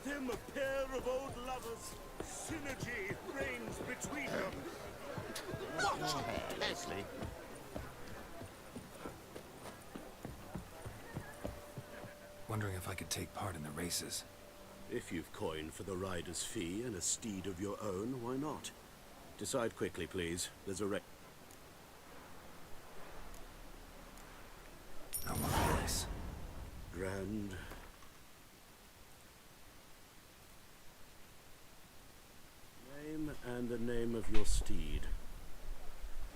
them a pair of old lovers. Synergy reigns between them. Watch Leslie. Wondering if I could take part in the races. If you've coin for the rider's fee and a steed of your own, why not? Decide quickly, please. There's a I want a race. grand. Name and the name of your steed.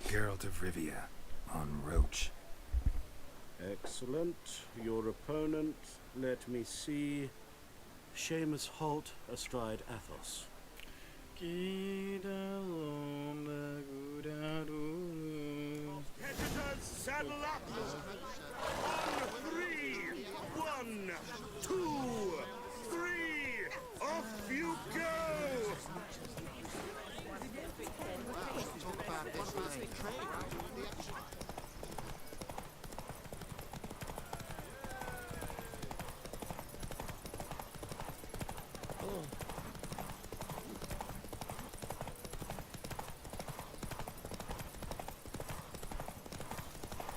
Geralt of Rivia on Roach. Excellent. Your opponent, let me see. Seamus Holt astride Athos. Competitors, saddle up! On three! 1, 2, 3! Off you go!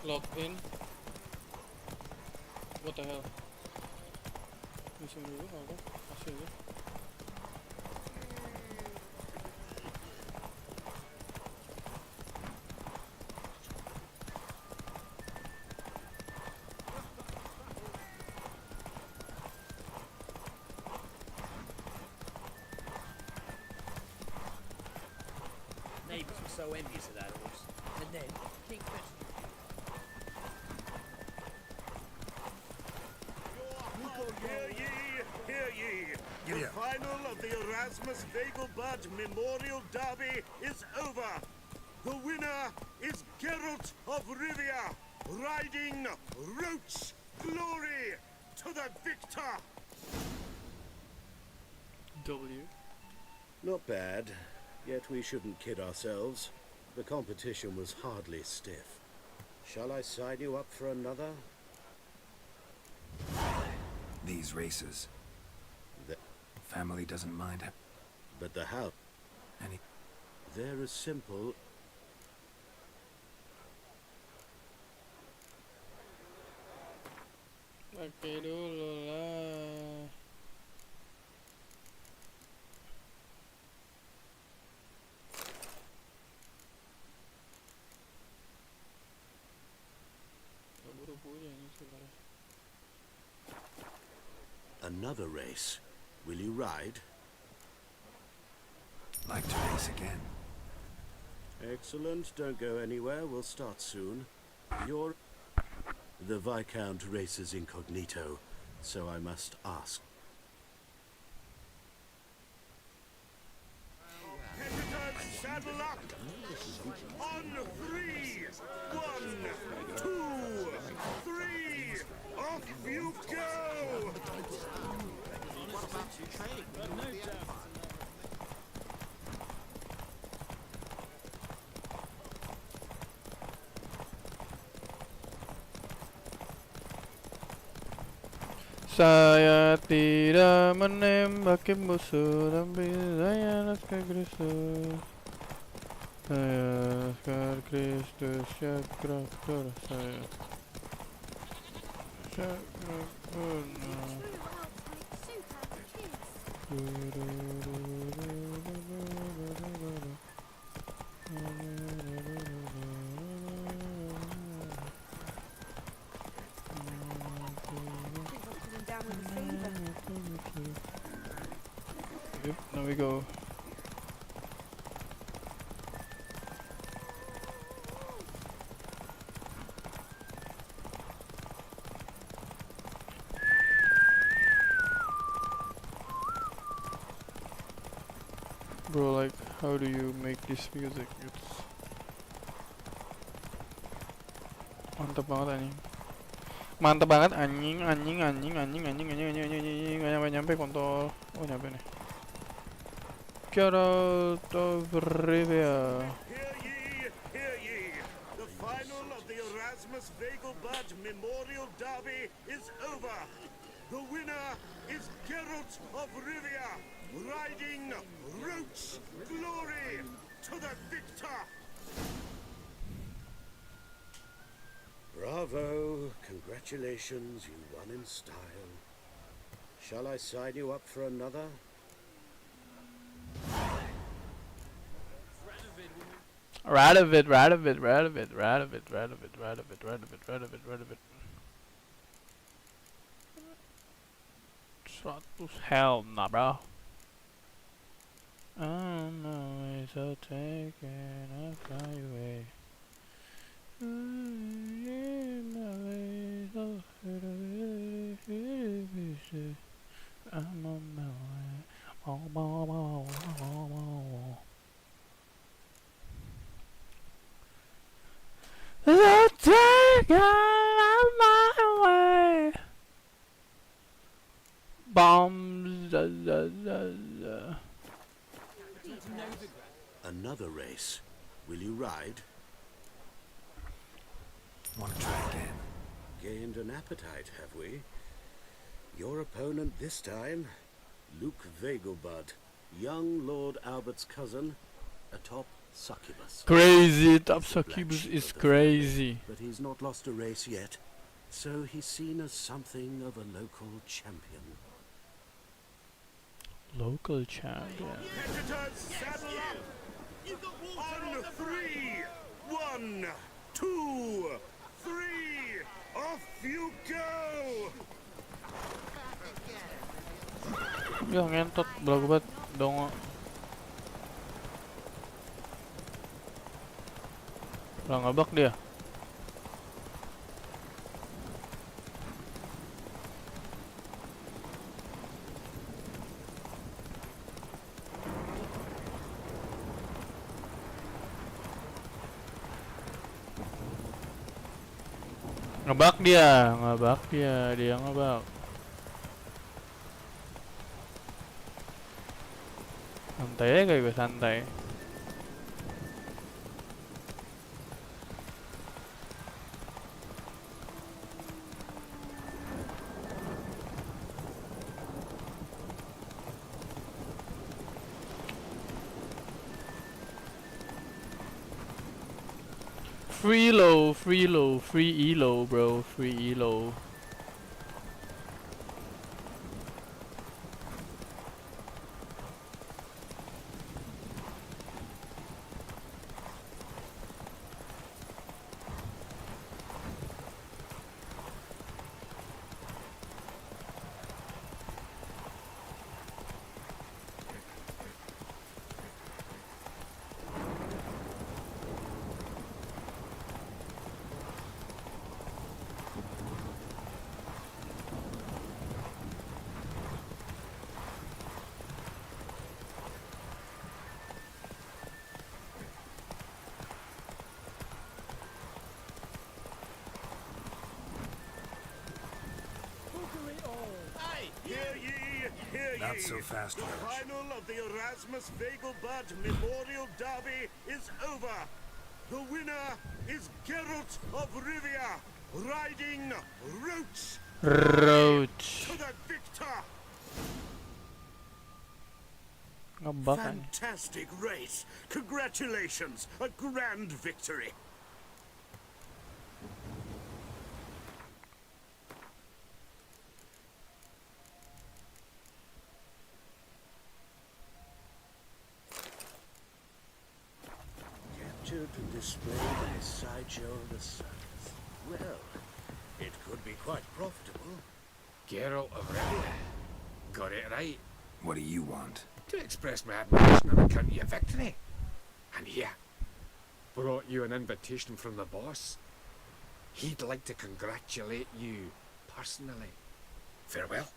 Log in. What the hell? Missing dulu apa? Hasilnya. Neighbours were so envious of that horse. And then, Kingfish. Hear ye! The final of the Erasmus Vegelbud Memorial Derby is over. The winner is Geralt of Rivia, riding Roach glory to the victor. W. Not bad, yet we shouldn't kid ourselves. The competition was hardly stiff. Shall I sign you up for another? These races. The Family doesn't mind. But the how? Any. They're as simple. Pakai dulu lah. Tak buru punya ni sebenarnya. Another race. Will you ride? Like to race again. Excellent. Don't go anywhere. We'll start soon. You're... The Viscount races incognito, so I must ask. Competitors, saddle up! On 3! 1, 2, 3! Off you go! What about you training? Saya tidak menembaki musuh, tapi saya laskar Kristus. Saya laskar Kristus, Syakrator saya. Syakratorna. Yep, now we go. Bro, like, how do you make this music? It's mantap banget anjing. Mantap banget anjing. Nggak nyampe kontol. Oh nyampe nih. Geralt of Rivia. Hear ye! The final of the Erasmus Vegelbud Memorial Derby is over. The winner is Geralt of Rivia, riding Roach Glory to the victor. Bravo, congratulations, you won in style. Shall I sign you up for another? Radovid. Suatu hell nah, bro. Oh no, it's all taken, I'll fly away. I'm on my way. I'll take it on my way. Bombs. Another race. Will you ride? Want to try again? Gained an appetite, have we? Your opponent this time, Luke Vegelbud, young Lord Albert's cousin, atop succubus. Crazy, top He's the black succubus sheep is of the family, crazy. but he's not lost a race yet, so he's seen as something of a local champion. Local champion. Competitors, saddle up! On three! 1, 2, 3! Off you go! Ya ngentot, belagu banget, dongo. Udah ngebak dia. Ngebak dia, dia ngebak. Santai aja gue, santai. Free low, free elo, bro, free elo. Not so fast, The Roach. final of the Erasmus Vegelbud Memorial Derby is over. The winner is Geralt of Rivia, riding Roach Roach. to the victor. Ngebak kan. Fantastic race. Congratulations. A grand victory. Captured and displayed in a sideshow of the suns. Well, it could be quite profitable. Geralt of Rivia. Got it right. What do you want? To express my admiration on account of your victory. And here, brought you an invitation from the boss. He'd like to congratulate you personally. Farewell.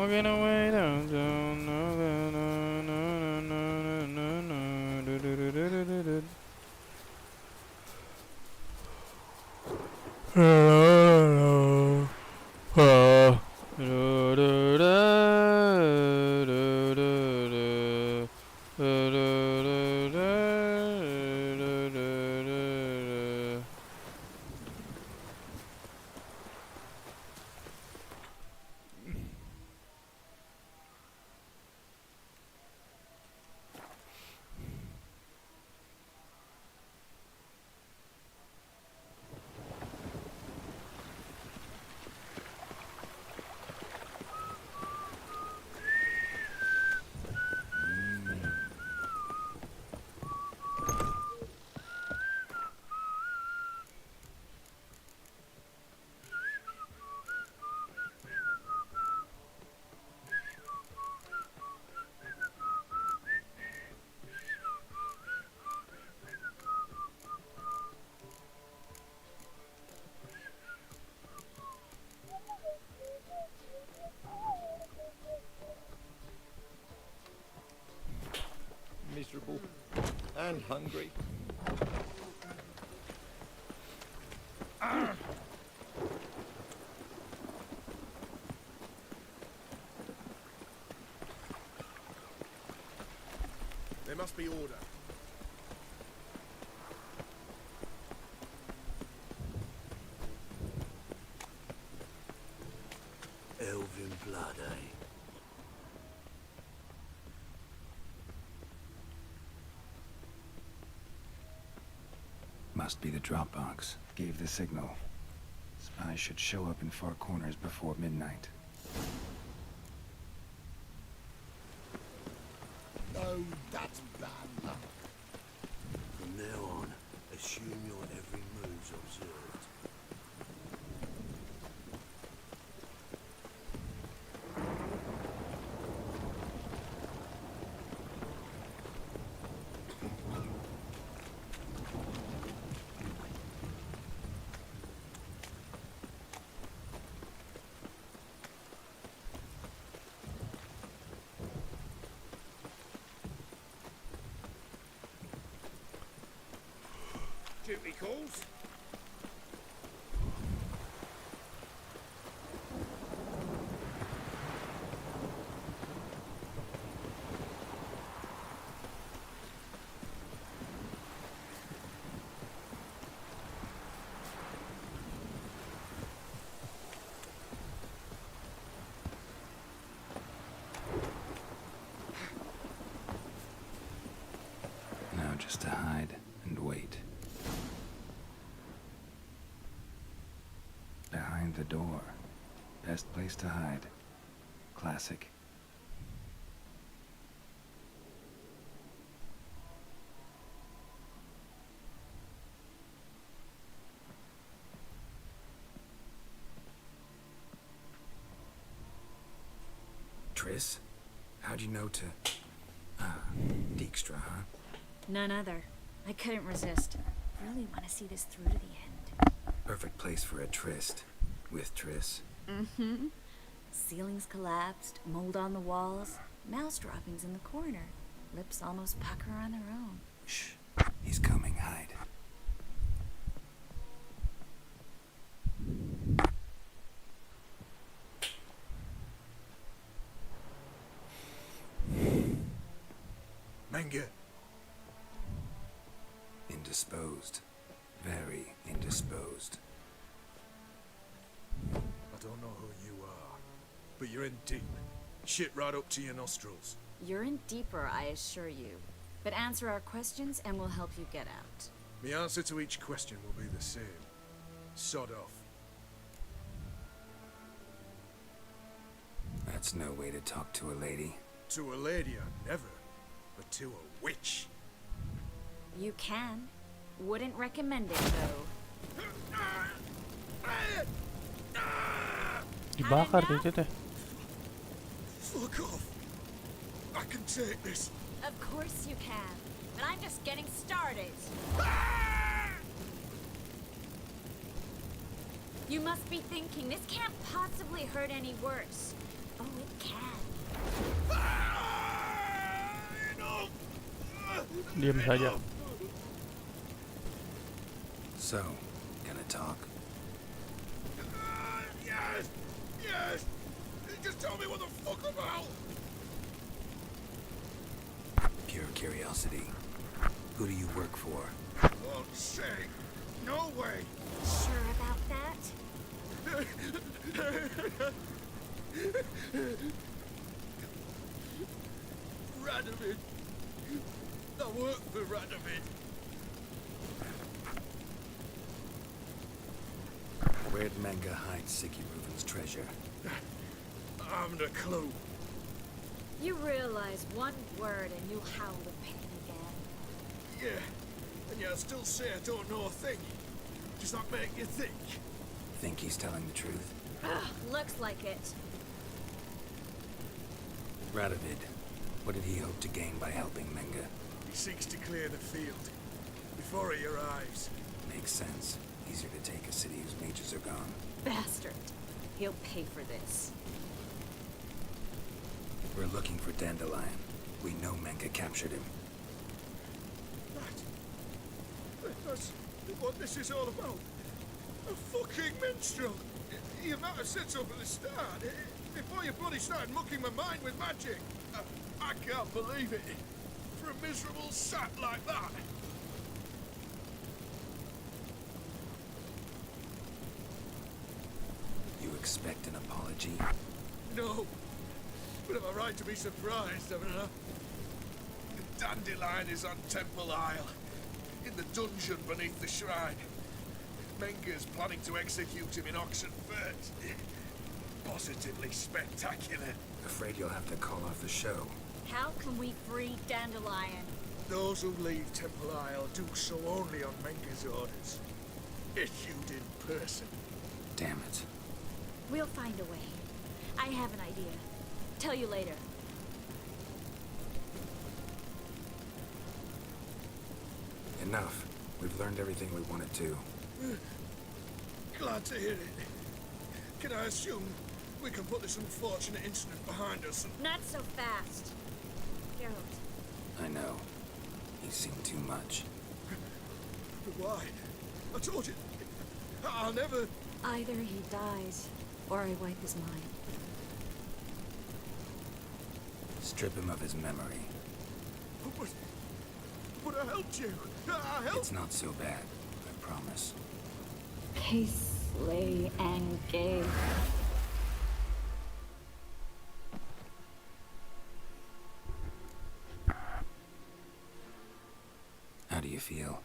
Walking away downtown. No, no, no, no, no, no, no, do, do, do, do, do, do, do. Hello, hello. Do, do, do, do, do, do. Do, do, do, do, do, do, do. Miserable and hungry. There must be order. Elven blood, eh? Must be the drop box. Gave the signal. Spies should show up in far corners before midnight. Oh, that's bad luck. From now on, assume your every move's observed. Duty calls. Now just to hide and wait. Behind the door. Best place to hide. Classic. Triss? How'd you know to... Dijkstra, huh? None other. I couldn't resist. Really want to see this through to the end. Perfect place for a tryst. With Triss. Mm-hmm. Ceilings collapsed, mold on the walls, mouse droppings in the corner. Lips almost pucker on their own. Shh. He's coming. Hide. Manga. Indisposed. Very indisposed. I don't know who you are, but you're in deep. Shit right up to your nostrils. You're in deeper, I assure you. But answer our questions and we'll help you get out. The answer to each question will be the same. Sod off. That's no way to talk to a lady. To a lady, I never. But to a witch. You can. Wouldn't recommend it, though. Dibakar dito. Fuck off. I can take this. Of course you can. But I'm just getting started. You must be thinking, this can't possibly hurt any worse. Oh, it can. Diam saja. So, gonna talk? Yes! Yes! Just tell me what the fuck about! Pure curiosity. Who do you work for? Won't say. No way! Sure about that? Radovid. I work for Radovid. Where'd Manga hide Sikiruven's treasure? I haven't a clue. You realize one word and you'll howl with pain again. Yeah, and yet I still say I don't know a thing. Does that make you think? Think he's telling the truth? Ugh, looks like it. Radovid, what did he hope to gain by helping Manga? He seeks to clear the field before he arrives. Makes sense. Easier to take a city whose mages are gone. Bastard. He'll pay for this. We're looking for Dandelion. We know Manga captured him. That's what this is all about. A fucking minstrel. You might have said so at the start. Before you bloody started mucking my mind with magic. I can't believe it. For a miserable sap like that. You expect an apology? No. But am I right to be surprised, haven't I? The Dandelion is on Temple Isle. In the dungeon beneath the shrine. Menga's planning to execute him in Oxenfurt. Positively spectacular. Afraid you'll have to call off the show. How can we free Dandelion? Those who leave Temple Isle do so only on Menga's orders. Issued in person. Damn it. We'll find a way. I have an idea. Tell you later. Enough. We've learned everything we wanted to. Glad to hear it. Can I assume we can put this unfortunate incident behind us and... Not so fast. Geralt. I know. He's seen too much. But why? I told you. I'll never... Either he dies, or I wipe his mind. Strip him of his memory. But I helped you. I helped... It's not so bad. I promise. Case, lay, and gay. How do you feel?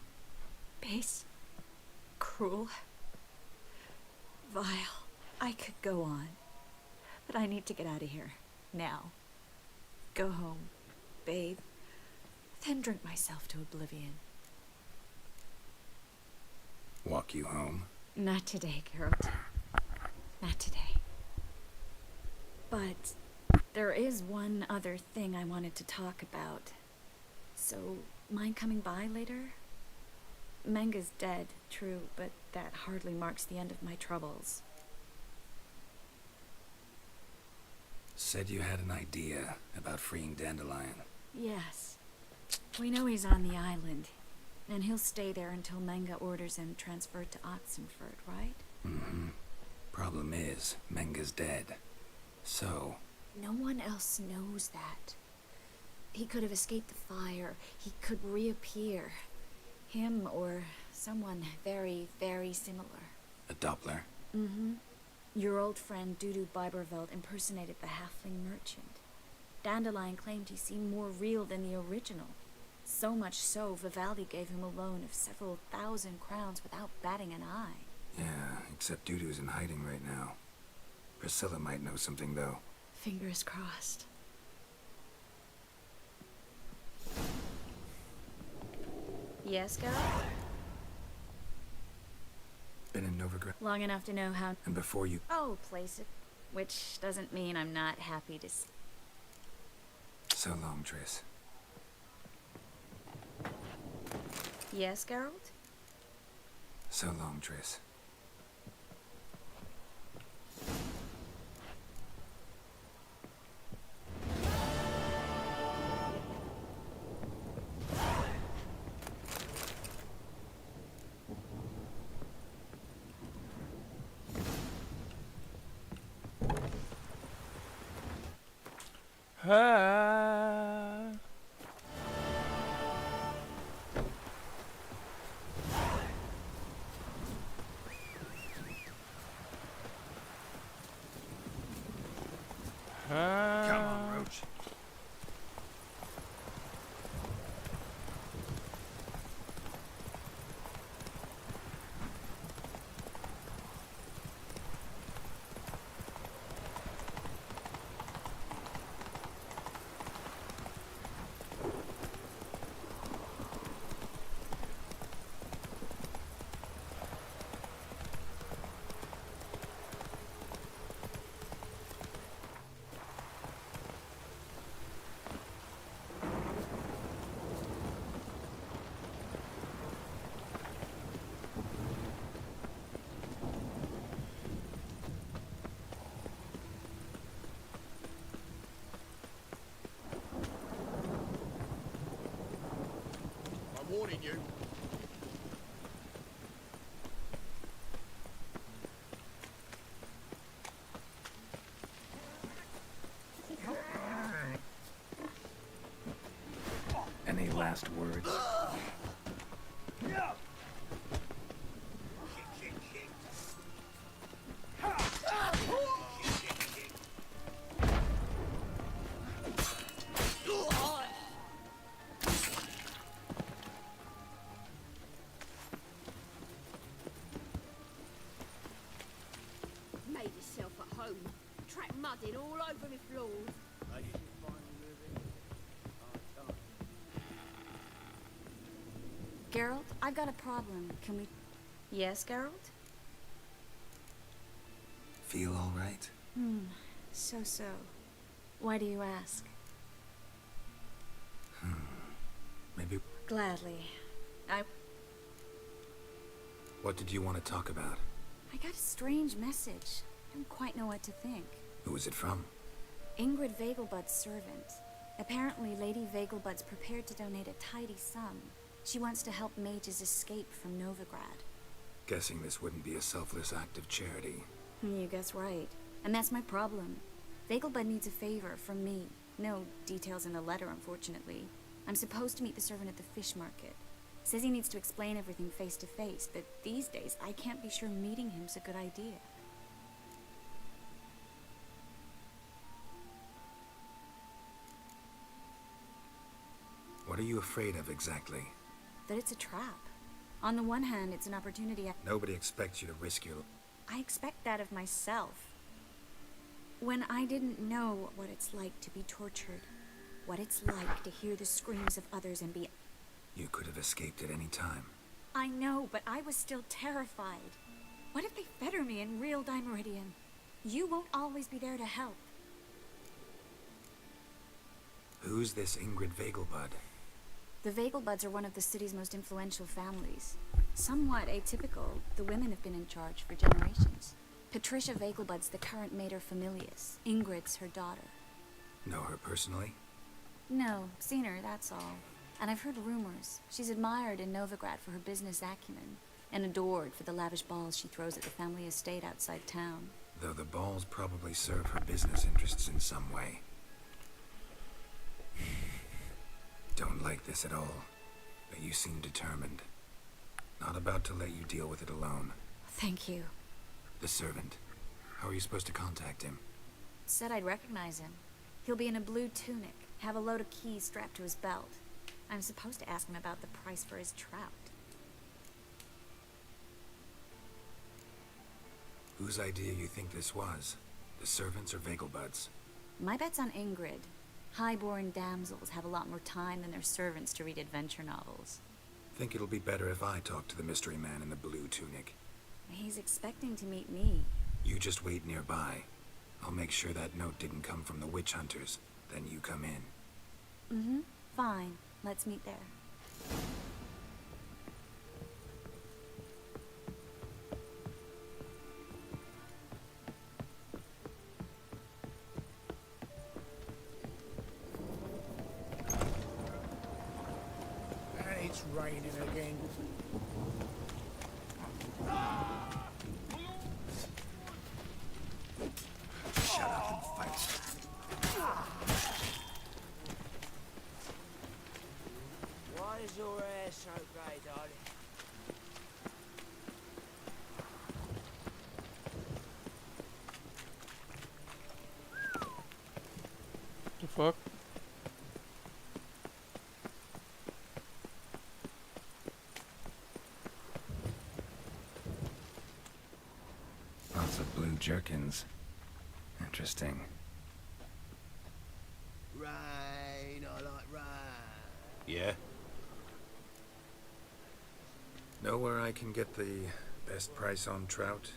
Base. Cruel. Vile. I could go on. But I need to get out of here. Now. Go home. Bathe. Then drink myself to oblivion. Walk you home? Not today, Geralt. Not today. But there is one other thing I wanted to talk about. So, mind coming by later? Manga's dead, true, but that hardly marks the end of my troubles. Said you had an idea about freeing Dandelion. Yes. We know he's on the island, and he'll stay there until Manga orders him transferred to Oxenfurt, right? Mm-hmm. Problem is, Manga's dead. So... No one else knows that. He could have escaped the fire. He could reappear. Him or someone very, very similar. a Doppler? Mm-hmm. Your old friend Dudu Biberveld impersonated the halfling merchant. Dandelion claimed he seemed more real than the original. So much so, Vivaldi gave him a loan of several thousand crowns without batting an eye. Yeah, except Dudu's in hiding right now. Priscilla might know something, though. Fingers crossed. Yes, girl? Been in Novigrad? Long enough to know how... And before you... Oh, place it. Which doesn't mean I'm not happy to... So long, Triss. Yes, Geralt? So long, Triss. Ah. Come on, Roach. I'm warning you. Any last words? Made yourself at home. Track mudding all over me floors. I didn't find living. Geralt, I've got a problem. Can we... Yes, Geralt? Feel all right? So. Why do you ask? Maybe... Gladly. What did you want to talk about? I got a strange message. I don't quite know what to think. Who was it from? Ingrid Vegelbud's servant. Apparently, Lady Vegelbud's prepared to donate a tidy sum. She wants to help mages escape from Novigrad. Guessing this wouldn't be a selfless act of charity. You guess right. And that's my problem. Vegelbud needs a favor from me. No details in the letter, unfortunately. I'm supposed to meet the servant at the fish market. Says he needs to explain everything face to face, but these days I can't be sure meeting him's a good idea. What are you afraid of exactly? That it's a trap. On the one hand, it's an opportunity Nobody expects you to risk your... I expect that of myself. When I didn't know what it's like to be tortured, what it's like to hear the screams of others and be... You could have escaped at any time. I know, but I was still terrified. What if they fetter me in real Dimeridian? You won't always be there to help. Who's this Ingrid Vegelbud? The Vegelbuds are one of the city's most influential families. Somewhat atypical, the women have been in charge for generations. Patricia Vegelbud's the current mater familias. Ingrid's her daughter. Know her personally? No, seen her, that's all. And I've heard rumors. She's admired in Novigrad for her business acumen, and adored for the lavish balls she throws at the family estate outside town. Though the balls probably serve her business interests in some way. Don't like this at all, but you seem determined. Not about to let you deal with it alone. Thank you. The servant. How are you supposed to contact him? Said I'd recognize him. He'll be in a blue tunic, have a load of keys strapped to his belt. I'm supposed to ask him about the price for his trout. Whose idea you think this was? The servants or Vegelbud's? My bet's on Ingrid. High-born damsels have a lot more time than their servants to read adventure novels. Think it'll be better if I talk to the mystery man in the blue tunic. He's expecting to meet me. You just wait nearby. I'll make sure that note didn't come from the witch hunters. Then you come in. Fine. Let's meet there. And it's raining again. Shut up and fight. fuck? Lots of blue jerkins. Interesting. Rain, I like rain. Yeah? Know where I can get the best price on trout?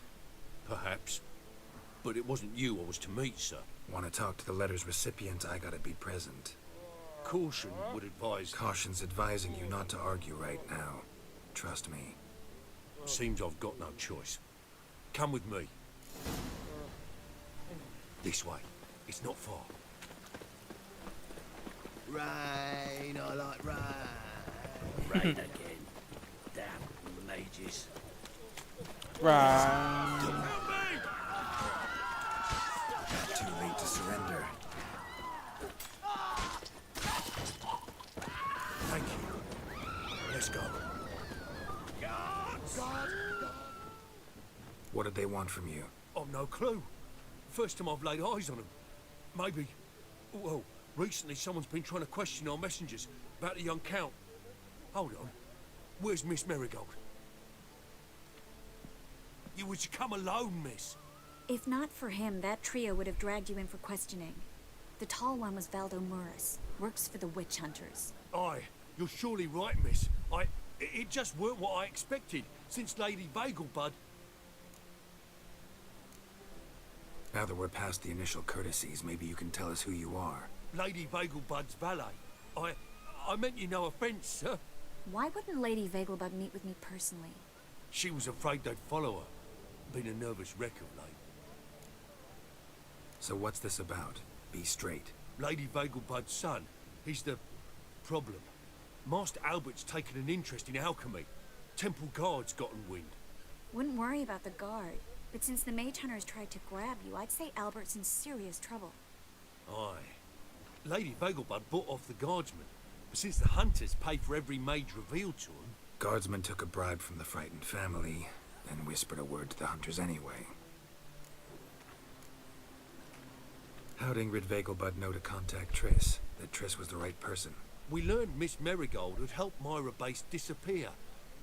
Perhaps. But it wasn't you I was to meet, sir. Want to talk to the letter's recipient, I gotta be present. Caution would advise... Caution's advising you not to argue right now. Trust me. Seems I've got no choice. Come with me. This way. It's not far. Rain, I like rain. Rain again. Damn mages. Right. Too late to surrender. Thank you. Let's go. What did they want from you? I've no clue. First time I've laid eyes on them. Maybe... Well, recently someone's been trying to question our messengers about the young Count. Hold on. Where's Miss Marigold? You was to come alone, miss. If not for him, that trio would have dragged you in for questioning. The tall one was Valdo Murris, works for the witch hunters. Aye, you're surely right, miss. It just weren't what I expected, since Lady Vagelbud... Now that we're past the initial courtesies, maybe you can tell us who you are. Lady Vagelbud's valet. I meant you no offence, sir. Why wouldn't Lady Vagelbud meet with me personally? She was afraid they'd follow her. Been a nervous wreck of late. So what's this about? Be straight. Lady Vagelbud's son. He's the... problem. Master Albert's taken an interest in alchemy. Temple Guard's gotten wind. Wouldn't worry about the guard, but since the mage hunters tried to grab you, I'd say Albert's in serious trouble. Aye. Lady Vagelbud bought off the guardsmen, but since the hunters pay for every mage revealed to them... Guardsmen took a bribe from the frightened family, then whispered a word to the hunters anyway. How'd Ingrid Vagelbud know to contact Triss? That Triss was the right person? We learned Miss Marigold had helped Myra Base disappear,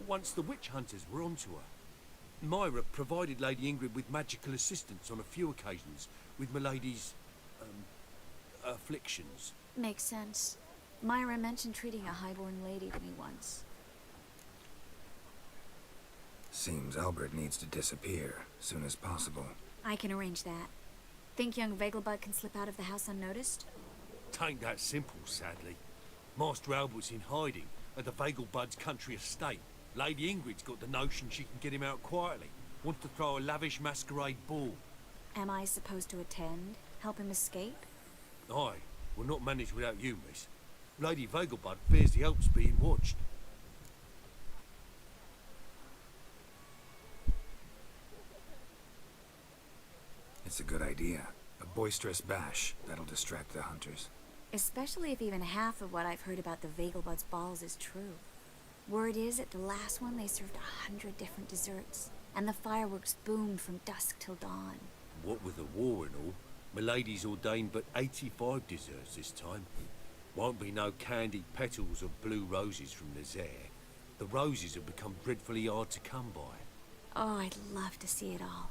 once the witch hunters were onto her. Myra provided Lady Ingrid with magical assistance on a few occasions with Milady's... afflictions. Makes sense. Myra mentioned treating a highborn lady to me once. Seems Albert needs to disappear, soon as possible. I can arrange that. Think young Vagelbud can slip out of the house unnoticed? Tain't that simple, sadly. Master Albert's in hiding at the Vagelbud's country estate. Lady Ingrid's got the notion she can get him out quietly. Wants to throw a lavish masquerade ball. Am I supposed to attend? Help him escape? Aye, we'll not manage without you, miss. Lady Vagelbud fears the Alps being watched. It's a good idea. A boisterous bash, that'll distract the hunters. Especially if even half of what I've heard about the Vagelbud's balls is true. Word is, at the last one they served 100 different desserts, and the fireworks boomed from dusk till dawn. What with the war and all, Milady's ordained but 85 desserts this time. Won't be no candied petals of blue roses from the Zaire. The roses have become dreadfully hard to come by. Oh, I'd love to see it all.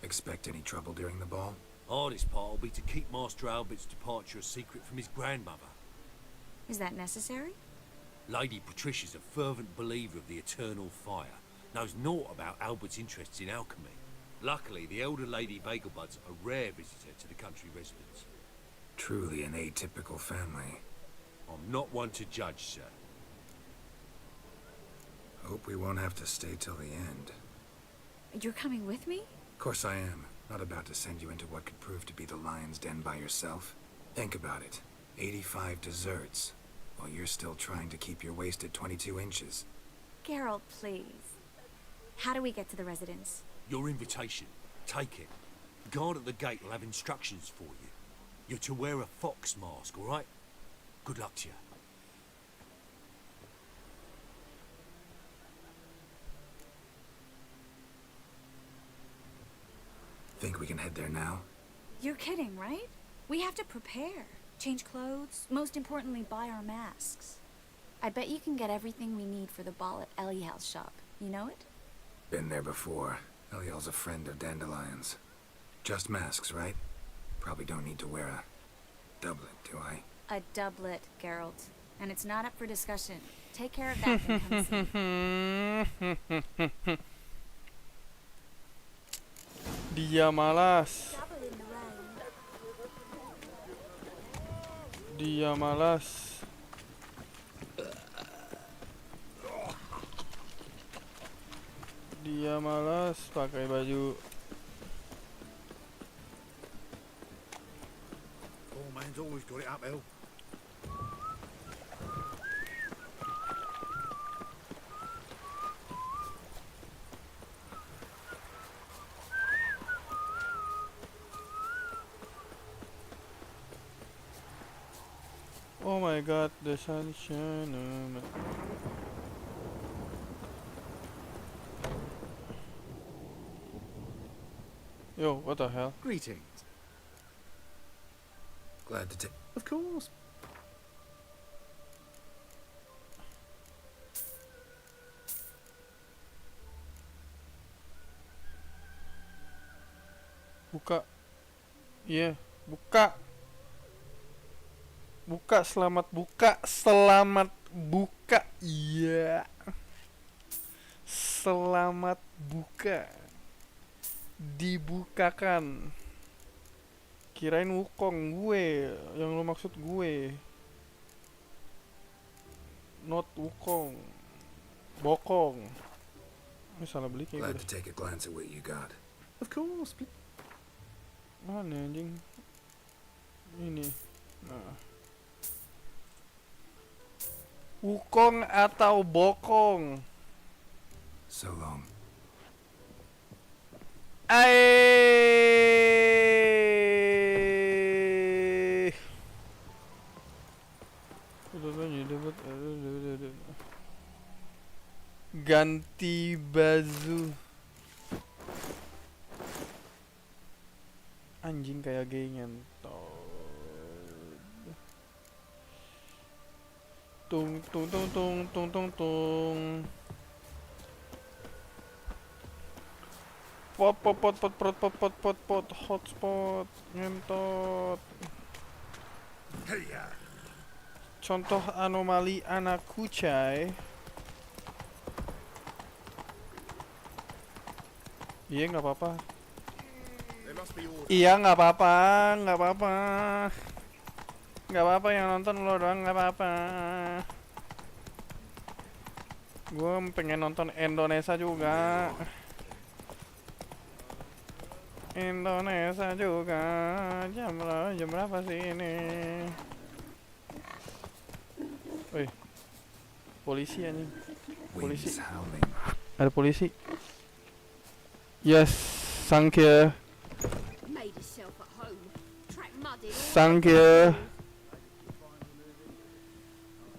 Expect any trouble during the ball? Hardest part will be to keep Master Albert's departure a secret from his grandmother. Is that necessary? Lady Patricia's a fervent believer of the eternal fire. Knows naught about Albert's interests in alchemy. Luckily, the elder Lady Vagelbud's a rare visitor to the country residence. Truly an atypical family. I'm not one to judge, sir. Hope we won't have to stay till the end. You're coming with me? Of course I am. Not about to send you into what could prove to be the lion's den by yourself. Think about it. 85 desserts, while you're still trying to keep your waist at 22 inches. Geralt, please. How do we get to the residence? Your invitation. Take it. The guard at the gate will have instructions for you. You're to wear a fox mask, all right? Good luck to you. Think we can head there now? You're kidding, right? We have to prepare. Change clothes. Most importantly, buy our masks. I bet you can get everything we need for the ball at Eliel's shop. You know it? Been there before. Eliel's a friend of Dandelion's. Just masks, right? Probably don't need to wear a doublet, do I? A doublet, Geralt. And it's not up for discussion. Take care of that and come see. Dia malas. Dia malas. Dia malas pakai baju. Poor man's always got it uphill. Oh my god, the sunshine. Yo, what the hell? Greetings. Glad to take... Of course. Buka. Iya, buka. Buka, selamat buka. Selamat buka. Iya. Selamat buka. Dibukakan. Kirain Wukong gue, yang lo maksud gue. Not Wukong. Bokong. Ini salah beli kayak Glad gitu. to take a glance at what you got. Of course. Mana anjing? Ini. Nah. Wukong atau bokong? So long. Ganti baju. Anjing kayak gay ngentot. Tung tung tung tung tung tung tung. Pot pot pot pot pot pot pot pot pot hotspot ngentot. Heya. Contoh anomali anak kucai. Iya nggak apa-apa. Iya nggak apa-apa, nggak apa-apa. Nggak apa-apa yang nonton lo doang, nggak apa-apa. Gue pengen nonton Indonesia juga. Indonesia juga. Jam berapa sih ini? Woi, polisi anjing. Polisi. Ada polisi. Yes, thank you. Made yourself at home. Track mud in all Thank you.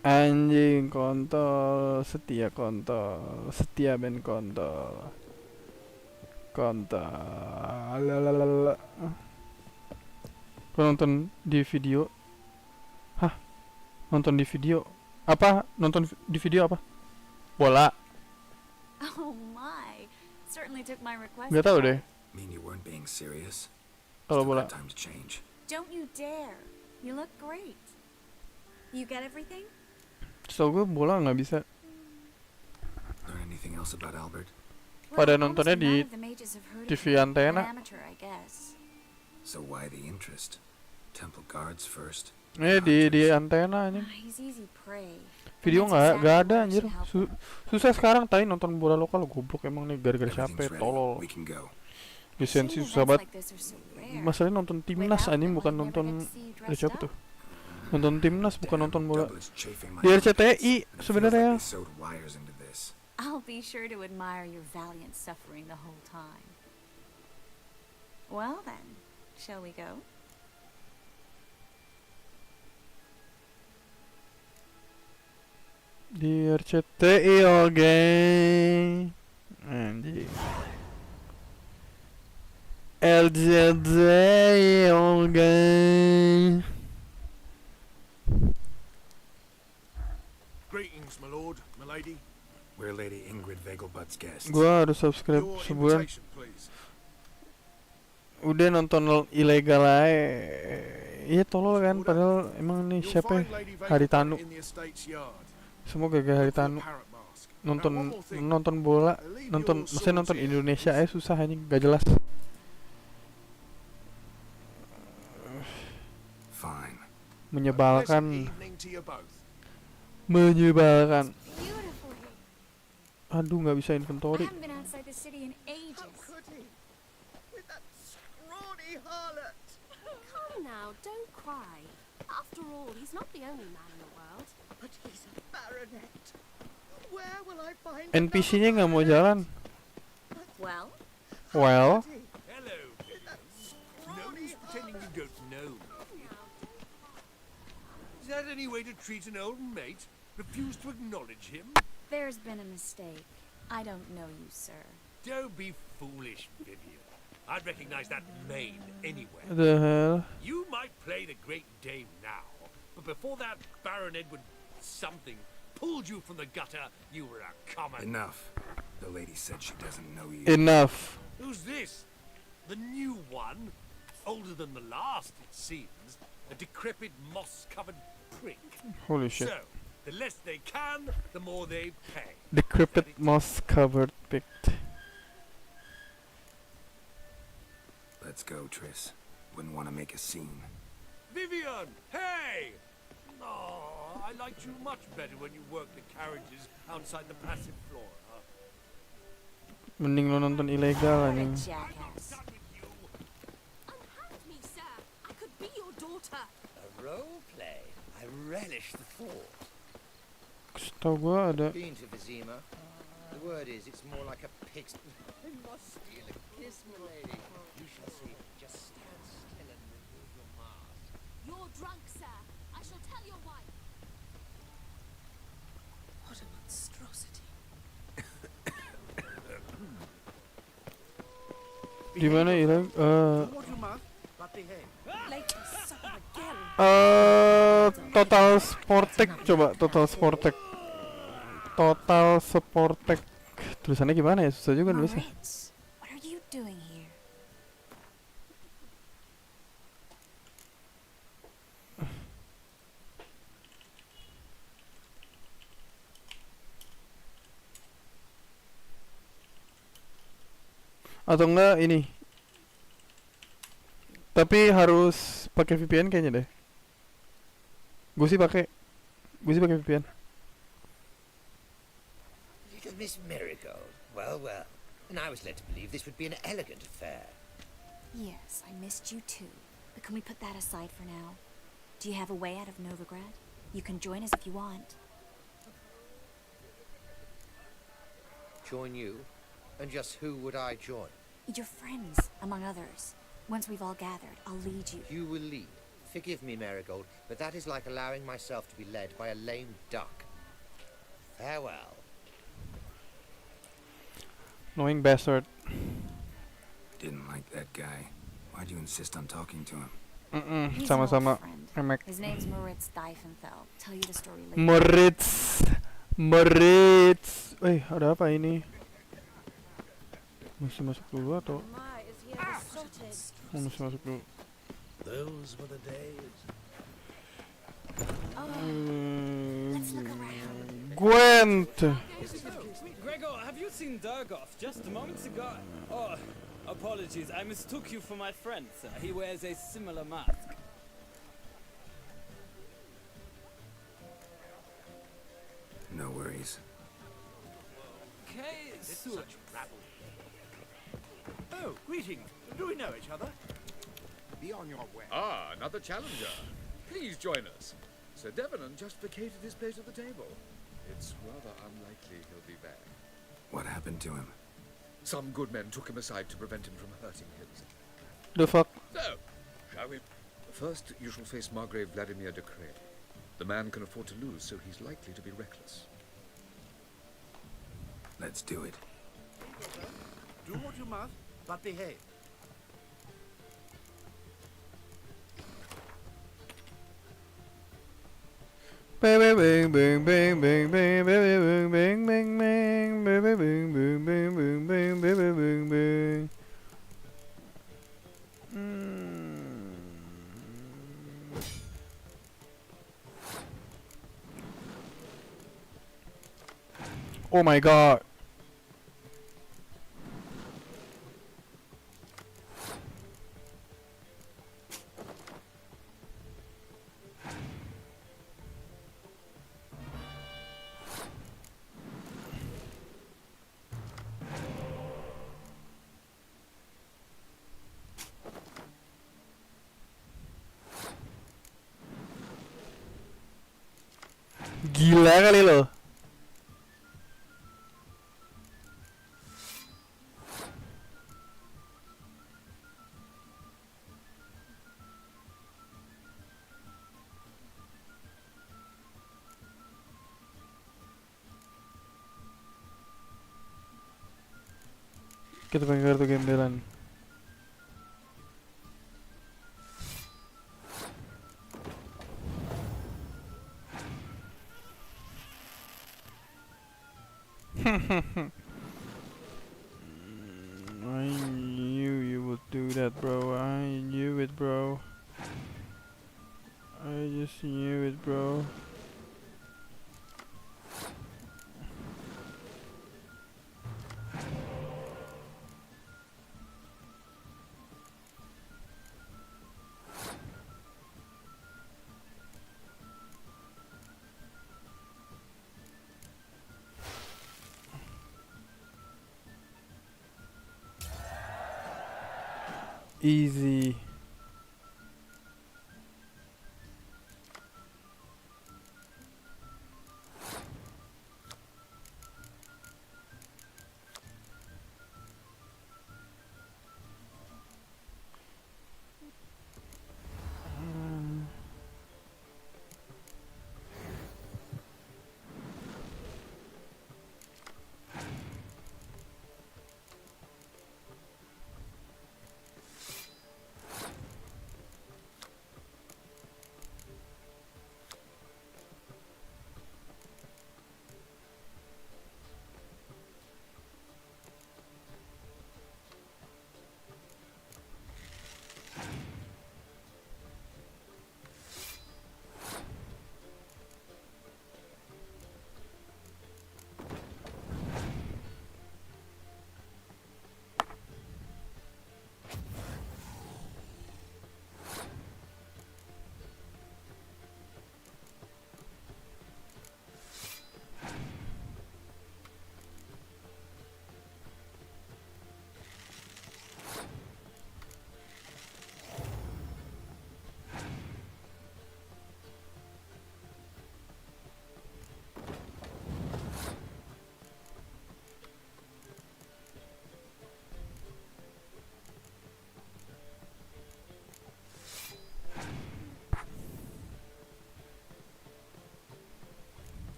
Anjing kontol, setia kontol, setia ben kontol. Kontol. Lalalala. Kau nonton di video? Hah? Nonton di video? Apa? Nonton di video apa? Bola. Oh my. Certainly took my request. Gak tau deh. Mean you weren't being serious? Kalau Still bola. got time to change. Don't you dare. You look great. You get everything? Setahu gue bola nggak bisa. Learn anything else about Albert? Pada Well, nontonnya almost di none of the mages have heard of TV him. antena. An amateur, I guess. So why the interest? Temple guards first. Di antena anjing. He's easy prey. Video And that's nggak ada exactly why we anjir. should help him. Susah sekarang tai nonton bola lokal goblok emang nih gara-gara siapa Everything's ready. tolol. We can go. Lisensi Shame susah events banget. like this are so rare. Masalahnya nonton timnas Without anjing them, bukan I'd never nonton get to see you dressed siapa up. tuh? Nonton timnas bukan Damn, nonton bola. Doublet's chafing my Di RCTI armpits, and it feels sebenarnya. like they sewed wires into this. I'll be sure to admire your valiant suffering the whole time. Well then, shall we go? Di RCTI oke. Anjing. LJJ okay. Greetings, my lord, my lady. We're Lady Ingrid Vegelbud's guests. Gua harus subscribe Your sebulan. invitation, please. Udah nonton ilegal aja. Iya tolol kan, padahal emang nih You'll siapa ya? find Lady Haritanu. Vegelbud in the estate's yard. Semua gara-gara Look for a Haritanu. parrot mask. Nonton Now, one more thing. nonton bola, Leave nonton your maksudnya nonton swords here, Indonesia please. aja susah anjing, gak jelas. Fine. A Menyebalkan, pleasant evening to you both. menyebalkan. Beautiful here. Aduh nggak bisa I inventory. haven't been outside the city in ages. could he? With that scrawny harlot. Come now, don't cry. After all, he's not the only man in the world. But he's a baronet. Where will I find NPC-nya nggak mau jalan. Well, Well, Hello, no use pretending you don't know me. Is that any way to treat an old mate? Refuse to acknowledge him? there's been a mistake. I don't know you, sir. Don't be foolish, Vivian. I'd recognize that mane anywhere. the hell. You might play the Great Dame now, but before that Baron Edward something pulled you from the gutter, you were a common... Enough. The lady said she doesn't know you. Enough. Who's this? The new one? Older than the last, it seems. A decrepit, moss-covered prick. Holy shit. So, the less they can, the more they pay. Decrepit moss covered picked. Let's go, Triss. Wouldn't want to make a scene. Vivian! Hey! Oh, I liked you much better when you worked the carriages outside the passive floor. Mending lo nonton ilegal What a anjing. jackass. Done with you. Unhand me, sir. I could be your daughter. A role play. I relish the thought. Setahu gua ada. Been to Vizima. The word is, it's more like a pig's... I must steal a kiss, milady. You shall see. Just stand still and remove your mask. You're drunk, sir. I shall tell your wife. What a monstrosity. Di mana ilegal? What you must, but behave. Late as supper again. Total Sportek coba Total Sportek. Total Sportek. Tulisannya gimana ya? Susah juga nulisnya. Moritz, what are you doing here? Atau enggak ini. Tapi harus pakai VPN kayaknya deh. Gue sih pakai VPN. Little Miss Marigold. Well, well. And I was led to believe this would be an elegant affair. Yes, I missed you too. But can we put that aside for now? Do you have a way out of Novigrad? You can join us if you want. Join you? And just who would I join? Your friends, among others. Once we've all gathered, I'll lead you. You will lead. Forgive me, Marigold, but that is like allowing myself to be led by a lame duck. Farewell. Annoying bastard. Didn't like that guy. Why'd you insist on talking to him? He's an old Sama-sama. friend. Emek. His name's Moritz Diefenfeld. Tell you the story later. Moritz. Ada apa ini? Mesti masuk dulu atau? My, is he ever sotted? Oh, mesti masuk dulu. Those were the days. Let's look around. Gwent. Gregor, have you seen Durgoff just moments ago? Oh, apologies, I mistook you for my friend, sir. He wears a similar mask. No worries. Okay, so Such rabble. Oh, greetings. Do we know each other? Be on your way. Ah, another challenger. Please join us. Sir Devenant just vacated his place at the table. It's rather unlikely he'll be back. What happened to him? Some good men took him aside to prevent him from hurting himself. The fuck? So, shall we? First, you shall face Margrave Vladimir de Cray. The man can afford to lose, so he's likely to be reckless. Let's do it. Do what you must, but behave. Baby bing bing bing bing bing baby bing bing bing bing baby bing bing bing bing bing baby bing bing. Oh my god. Gila kali lo. Kita pengen kartu gembelan. I knew you would do that, bro. I knew it, bro. I just knew it, bro. Easy.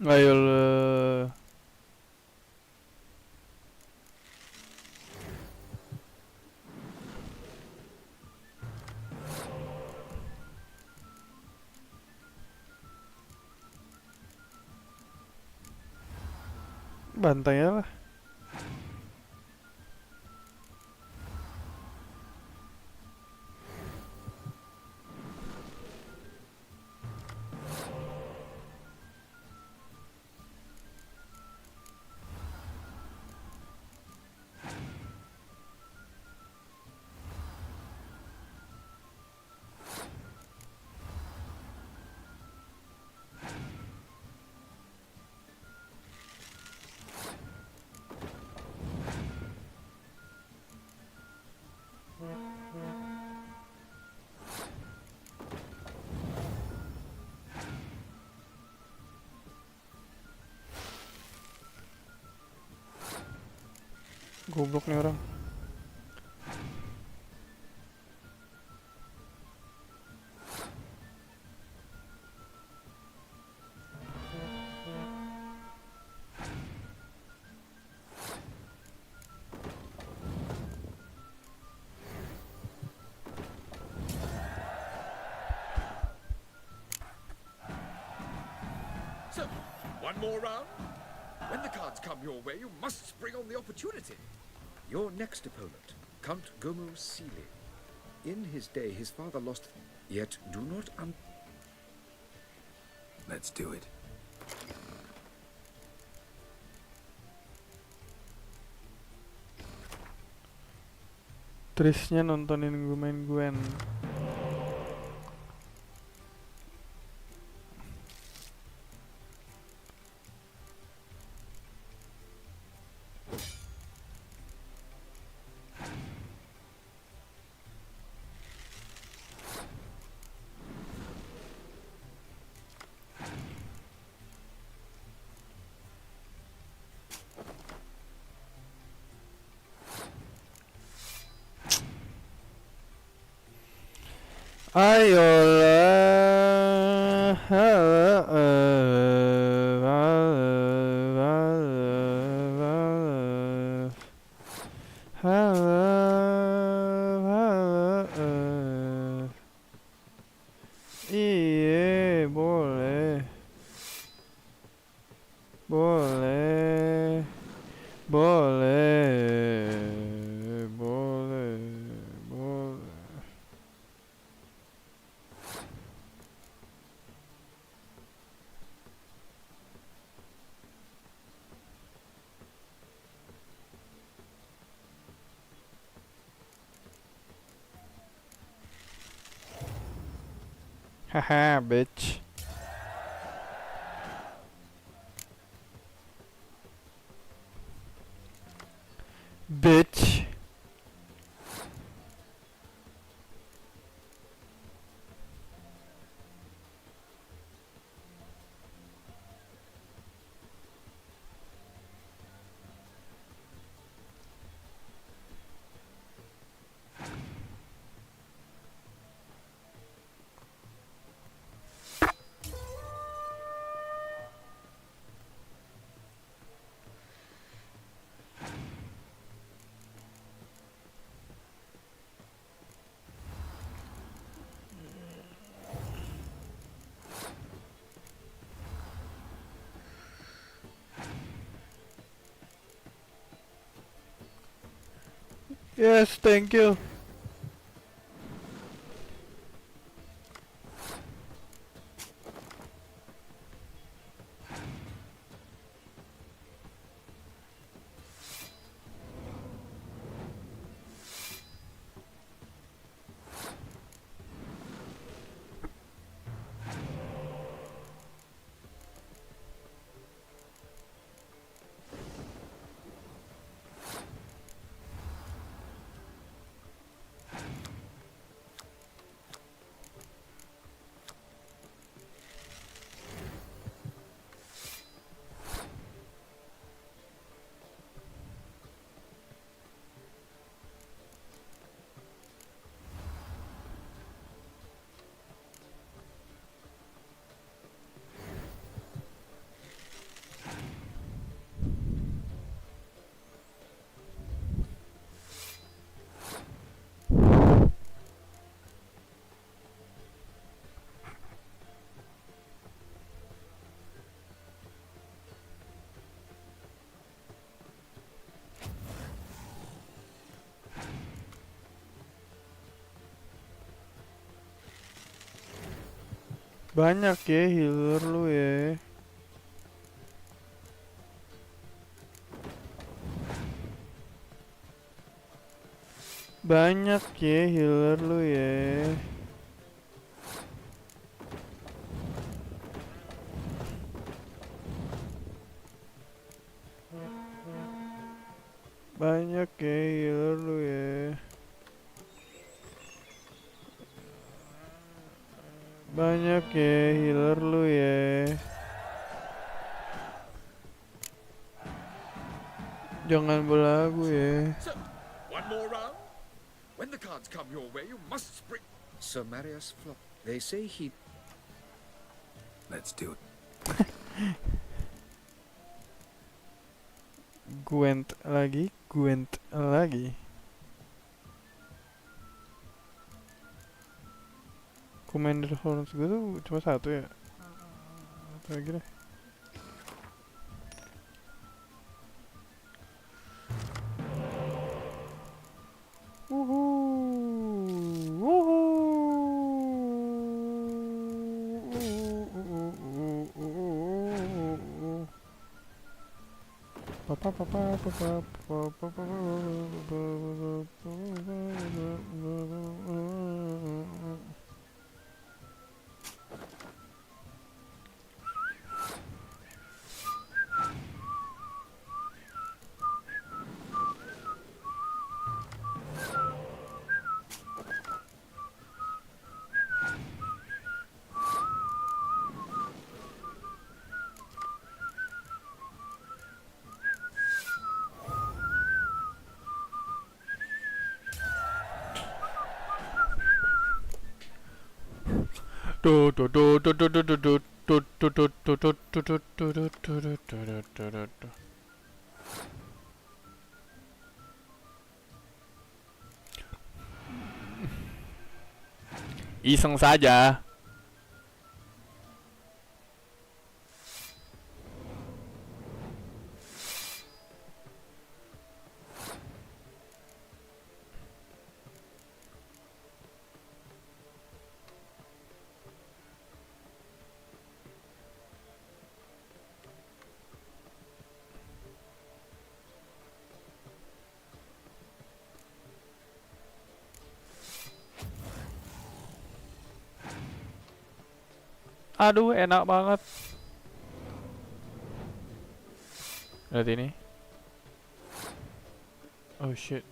Ayo bantai lah. Goblok nih orang. So, one more round? When the cards come your way, you must spring on the opportunity. Your next opponent, Count Gomo Seely. In his day, his father lost... Yet do not Let's do it. Trisnya nontonin gue main Gwen. Ayolah, iya boleh, boleh, boleh, boleh, boleh. Haha, bitch. Bitch. Yes, thank you. Banyak ya healer lu ya. Banyak ya healer lu ya. Banyak ya healer lu ya. Banyak ya healer lu ya. Jangan berlagu ya. So, one more round. When the cards come your way, you must spring. Sir Marius Flop. They say he. Let's do it. Gwent lagi. Commander Horns gue tuh cuma satu ya. Satu lagi deh. Iseng saja. Aduh, enak banget. Lihat ini. Oh shit.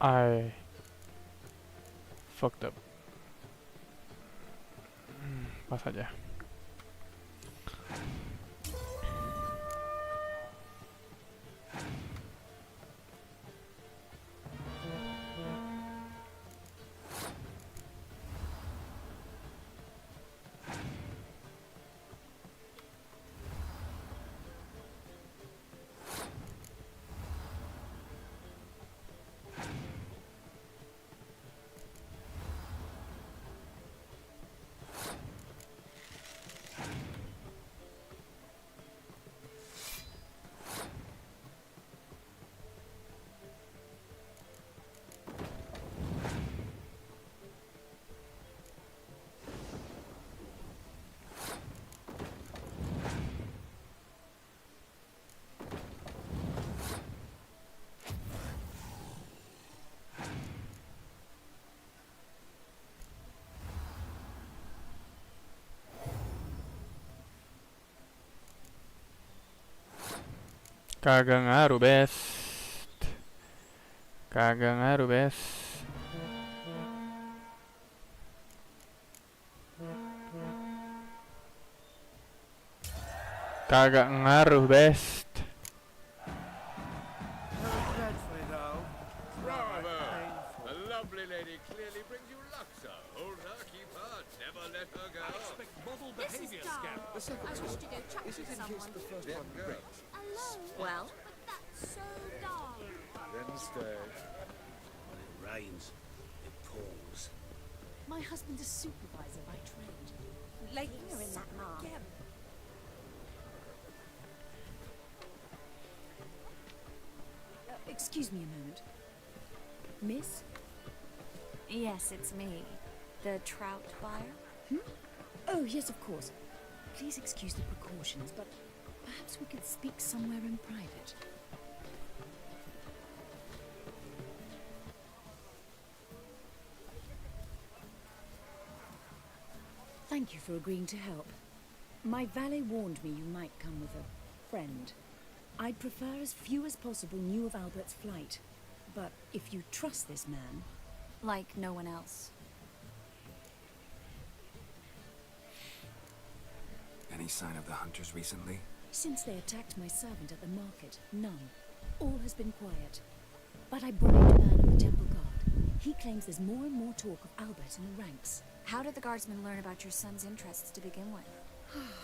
I fucked up. Pas aja. Kagak ngaruh, best. Kagak ngaruh, best. Kagak ngaruh, best. Bravo! A lovely lady clearly brings you luck, sir. Hold her, keep her, never let her go. I expect model behavior, Scamp. The second I wish to go chat Is with it in case someone. the first one breaks? Well, But that's so dull. Then stay. When it rains, it pours. My husband's a supervisor by trade. like you're in that mom. Again. Excuse me a moment. Miss? Yes, it's me. The trout buyer? Oh, yes, of course. Please excuse the precautions, but perhaps we could speak somewhere in private. Thank you for agreeing to help. My valet warned me you might come with a friend. I'd prefer as few as possible knew of Albert's flight. But if you trust this man... Like no one else. Any sign of the hunters recently? Since they attacked my servant at the market, none. All has been quiet. But I bribed a man of the temple guard. He claims there's more and more talk of Albert in the ranks. How did the guardsmen learn about your son's interests to begin with?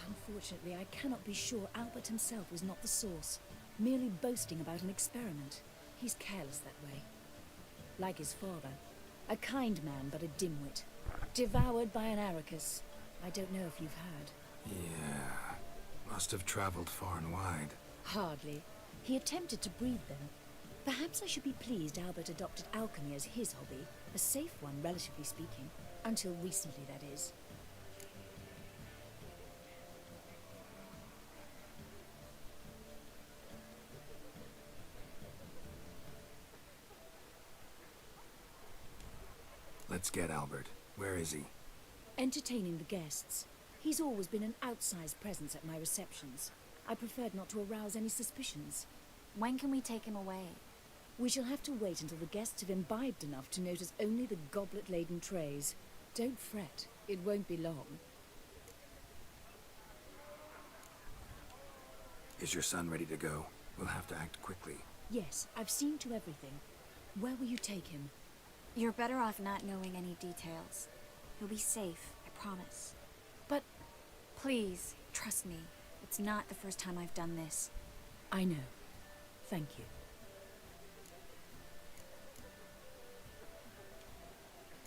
Unfortunately, I cannot be sure Albert himself was not the source. Merely boasting about an experiment. He's careless that way. Like his father. A kind man, but a dimwit. Devoured by an Arrakis. I don't know if you've heard. Yeah. Must have traveled far and wide. Hardly. He attempted to breed them. Perhaps I should be pleased Albert adopted alchemy as his hobby. A safe one, relatively speaking. Until recently, that is. Let's get Albert. Where is he? Entertaining the guests. He's always been an outsized presence at my receptions. I preferred not to arouse any suspicions. When can we take him away? We shall have to wait until the guests have imbibed enough to notice only the goblet-laden trays. Don't fret. It won't be long. Is your son ready to go? We'll have to act quickly. Yes, I've seen to everything. Where will you take him? You're better off not knowing any details. He'll be safe, I promise. But... Please, trust me. It's not the first time I've done this. I know. Thank you.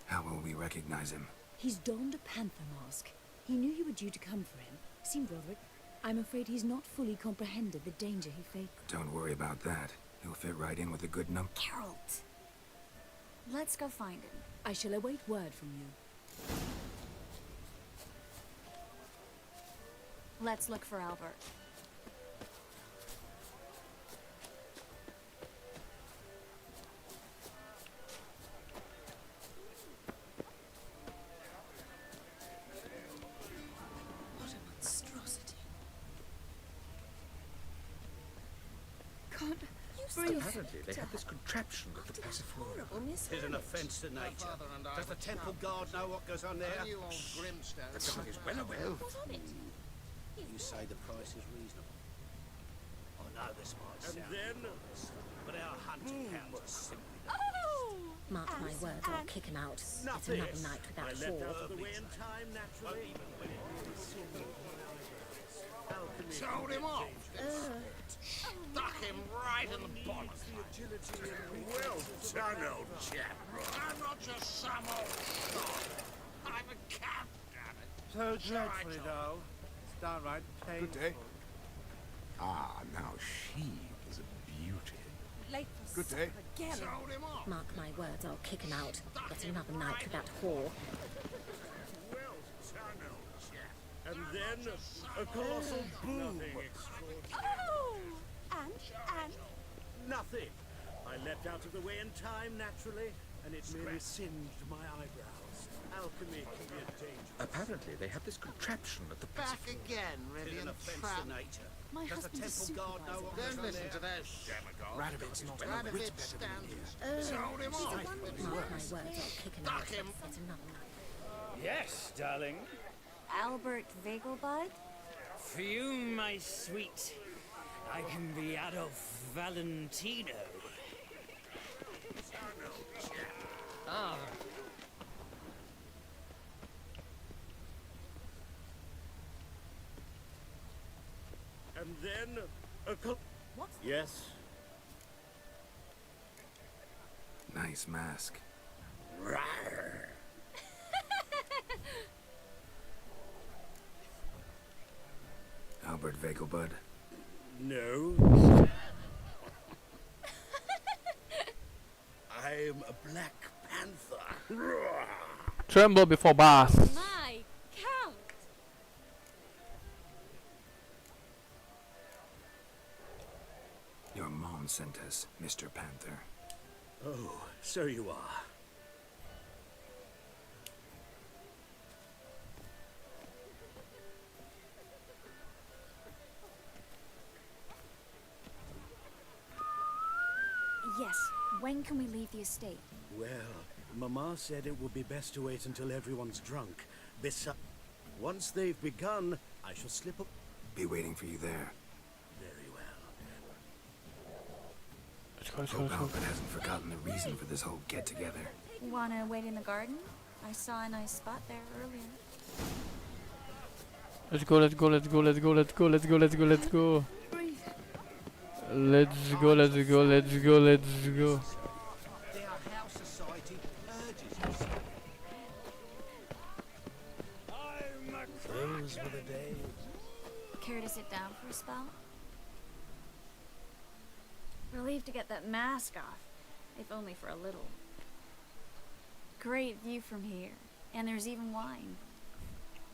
How will we recognize him? He's donned a panther mask. He knew you were due to come for him. Seemed rather... I'm afraid he's not fully comprehended the danger he faced. Don't worry about that. He'll fit right in with a good num... Geralt! Let's go find him. I shall await word from you. Let's look for Albert. What a monstrosity. Can't breathe. Apparently, they have this contraption with the passiflora. Tis an offence to nature. Does the temple guard know what goes on there? The guard is well aware. You say the price is reasonable. I know this might sound ridiculous, but our hunting hounds are simply the Mark my words, I'll kick him out. It's another night without I left Hall. out of the way in time, naturally. Told him off. Stuck him right in the bottom. Well done, old chap. I'm not just some old sod. I'm a cat, damn it. So dreadfully dull. It's downright painful. Good day. Ah, now she is a beauty. Late for Good day. again. Told him off. Mark my words, I'll kick him out. It's another night without Hall. Well done, old chap. And then a colossal boom. And? Nothing. I leapt out of the way in time, naturally, and it merely singed my eyebrows. Alchemy can be a danger. Apparently, they have this contraption at the Back passiflora. again, Tis an Rivian offence trap. to nature. My Does the husband is temple guard know what goes Don't on listen there? to those demagogues. Radovid's not a Radovid whit better than stands. here. Told him off. Mark my words, I'll kick him out. Stuck him. It's another night. Yes, darling. Albert Vegelbud? For you, my sweet, I can be Adolf Valentino. Ah. And then a What? Yes. Nice mask. Rawr. Albert Vegelbud. No. I'm a Black Panther. Tremble before boss. My count! Your mom sent us, Mr. Panther. Oh, so you are. Yes. When can we leave the estate? Well, Mama said it would be best to wait until everyone's drunk. Once they've begun, I shall slip up. Be waiting for you there. Very well. Let's go. Hope Albert hasn't forgotten the reason for this whole get-together. Wanna wait in the garden? I saw a nice spot there earlier. Let's go. Let's go. Let's go. Let's go. Let's go. Let's go. Let's go. Let's go. Let's go. Let's go. Let's go. Let's go. Their house society urges you, sir. Those were the days. Care to sit down for a spell? Relieved to get that mask off, if only for a little. Great view from here, and there's even wine.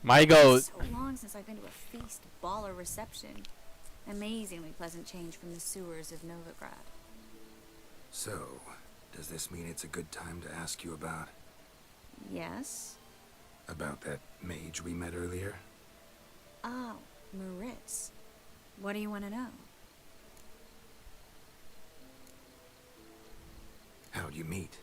My God. So long since I've been to a feast, ball, or reception. Amazingly pleasant change from the sewers of Novigrad. So, does this mean it's a good time to ask you about... Yes? About that mage we met earlier? Oh, Maritz. What do you want to know? How'd you meet?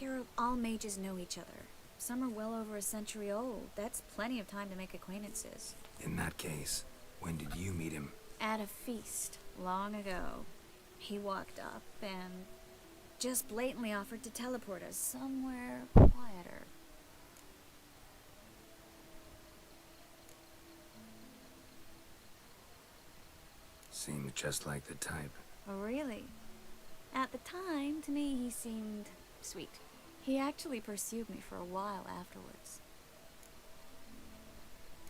Geralt, all mages know each other. Some are well over a century old. That's plenty of time to make acquaintances. In that case, when did you meet him? At a feast, long ago. He walked up and just blatantly offered to teleport us somewhere quieter. Seemed just like the type. Oh, really? At the time, to me, he seemed sweet. He actually pursued me for a while afterwards.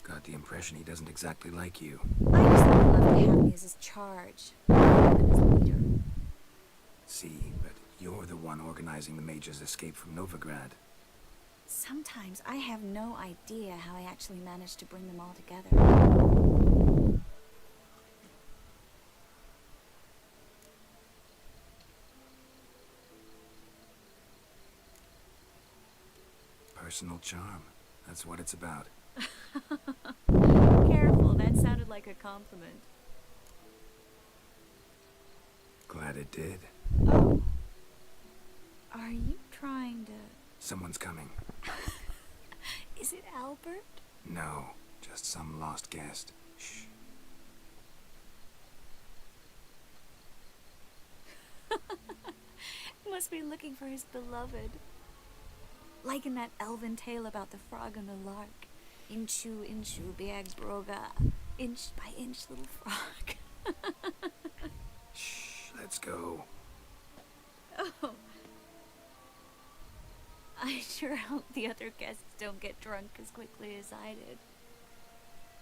Got the impression he doesn't exactly like you. I just thought he'd love to have me as his charge, rather than as leader. See, but you're the one organizing the mage's escape from Novigrad. Sometimes I have no idea how I actually managed to bring them all together. Personal charm. That's what it's about. Careful, that sounded like a compliment. Glad it did. Oh. Are you trying to... Someone's coming. Is it Albert? No, just some lost guest. Shh. Must be looking for his beloved. Like in that elven tale about the frog and the lark. Inchu, inchu, biag broga. Inch by inch, little frog. Shh, let's go. Oh. I sure hope the other guests don't get drunk as quickly as I did.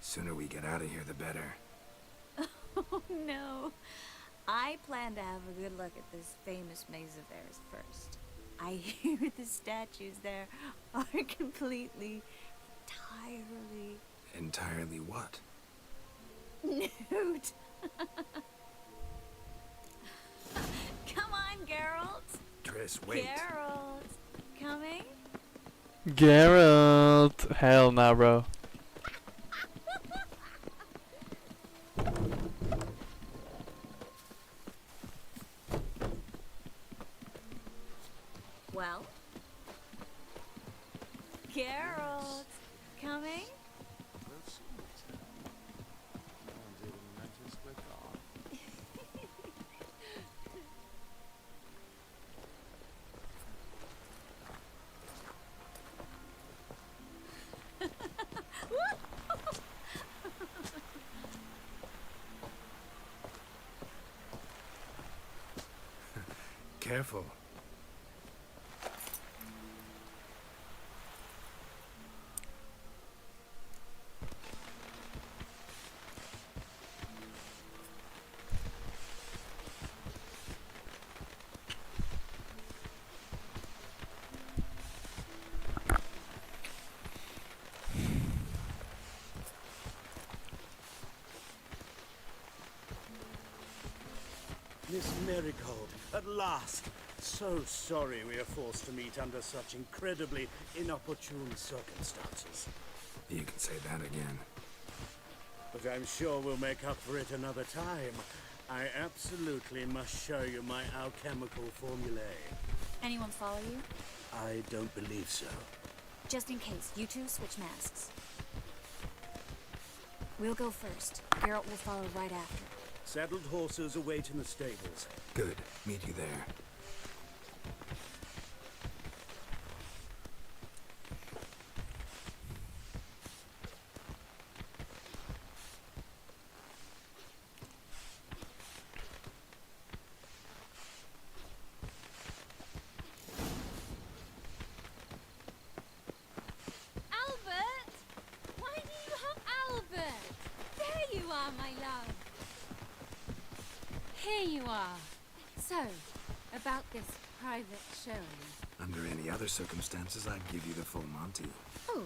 Sooner we get out of here, the better. Oh no. I plan to have a good look at this famous maze of theirs first. I hear the statues there are completely, entirely... Entirely what? Nude. Come on, Geralt. Triss, wait. Geralt. Coming? Geralt. Hell nah, bro. Well? Geralt. Coming? Careful. Miss Marigold, at last. So sorry we are forced to meet under such incredibly inopportune circumstances. You can say that again. But I'm sure we'll make up for it another time. I absolutely must show you my alchemical formulae. Anyone follow you? I don't believe so. Just in case, you two switch masks. We'll go first. Geralt will follow right after. Saddled horses await in the stables. Good. Meet you there. Albert! Why do you have Albert? There you are, my love. Here you are. So, about this private showing. Under any other circumstances, I'd give you the full Monty. Oh,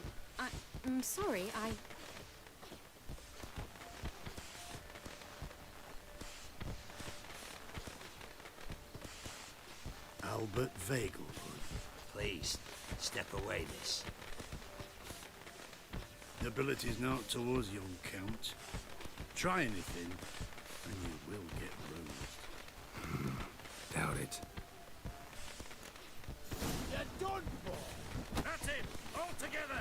I'm sorry, Albert Vegelwood. Please, step away, miss. Nobility's not towards young Count. Try anything, and you will get bruised. Doubt it. You're done for! That's it! All together!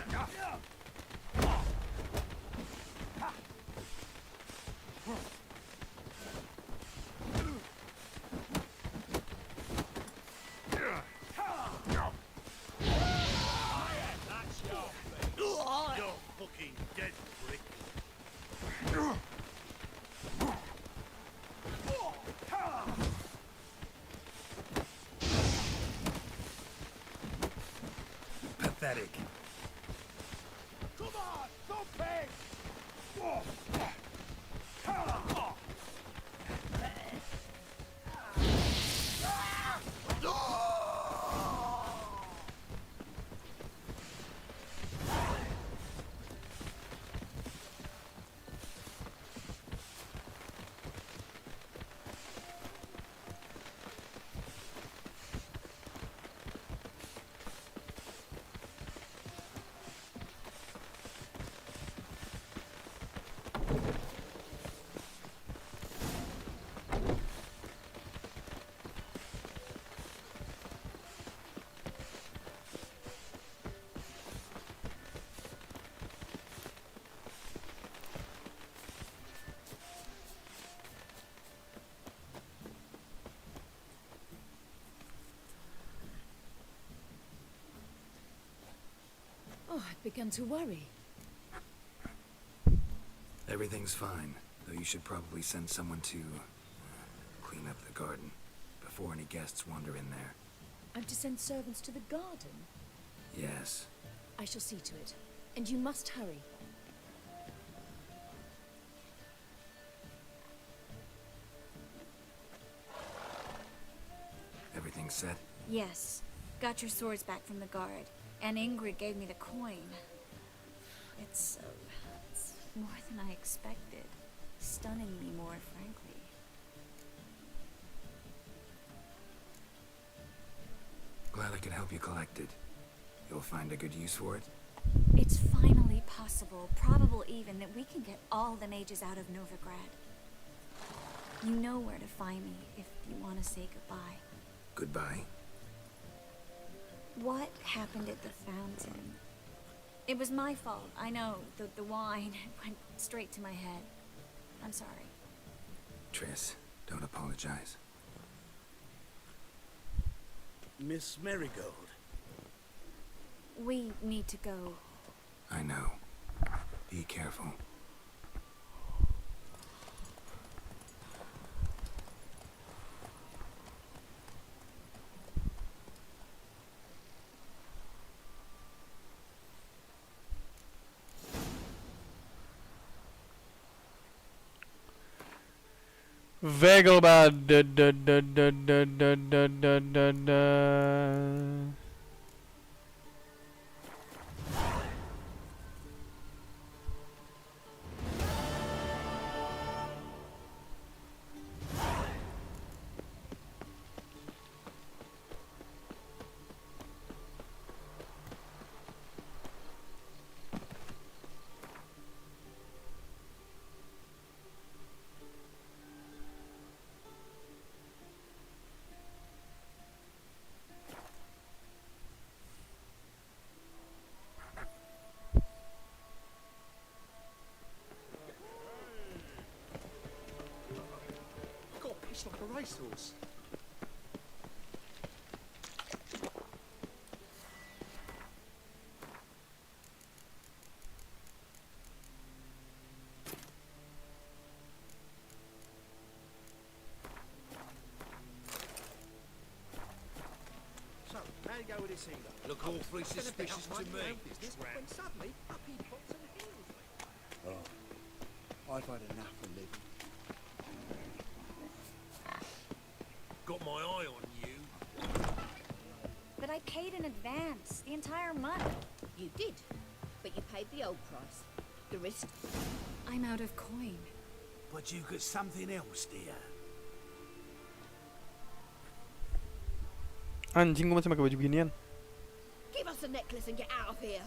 You're fucking dead, prick. Pathetic. Come on, don't pay! Oh, I've begun to worry. Everything's fine, though you should probably send someone to clean up the garden before any guests wander in there. I'm to send servants to the garden? Yes. I shall see to it. And you must hurry. Everything set? yes. Got your swords back from the guard. And Ingrid gave me the coin. It's more than I expected. Stunningly more, frankly. Glad I could help you collect it. You'll find a good use for it? It's finally possible, probable even, that we can get all the mages out of Novigrad. You know where to find me if you want to say goodbye. Goodbye? What happened at the fountain? It was my fault, I know. The wine went straight to my head. I'm sorry. Triss, don't apologize. Miss Marigold. We need to go. I know. Be careful. Vegelbad. much like a racehorse. So, how you go with this healer? Look awfully suspicious to me. When suddenly, up he pops and heals me. Oh, I've had enough of living. Got my eye on you. But I paid in advance, the entire month. You did, but you paid the old price. The risk. I'm out of coin. But you got something else, dear. Anjing, gua masih pakai baju ginian. Give us a necklace and get out of here.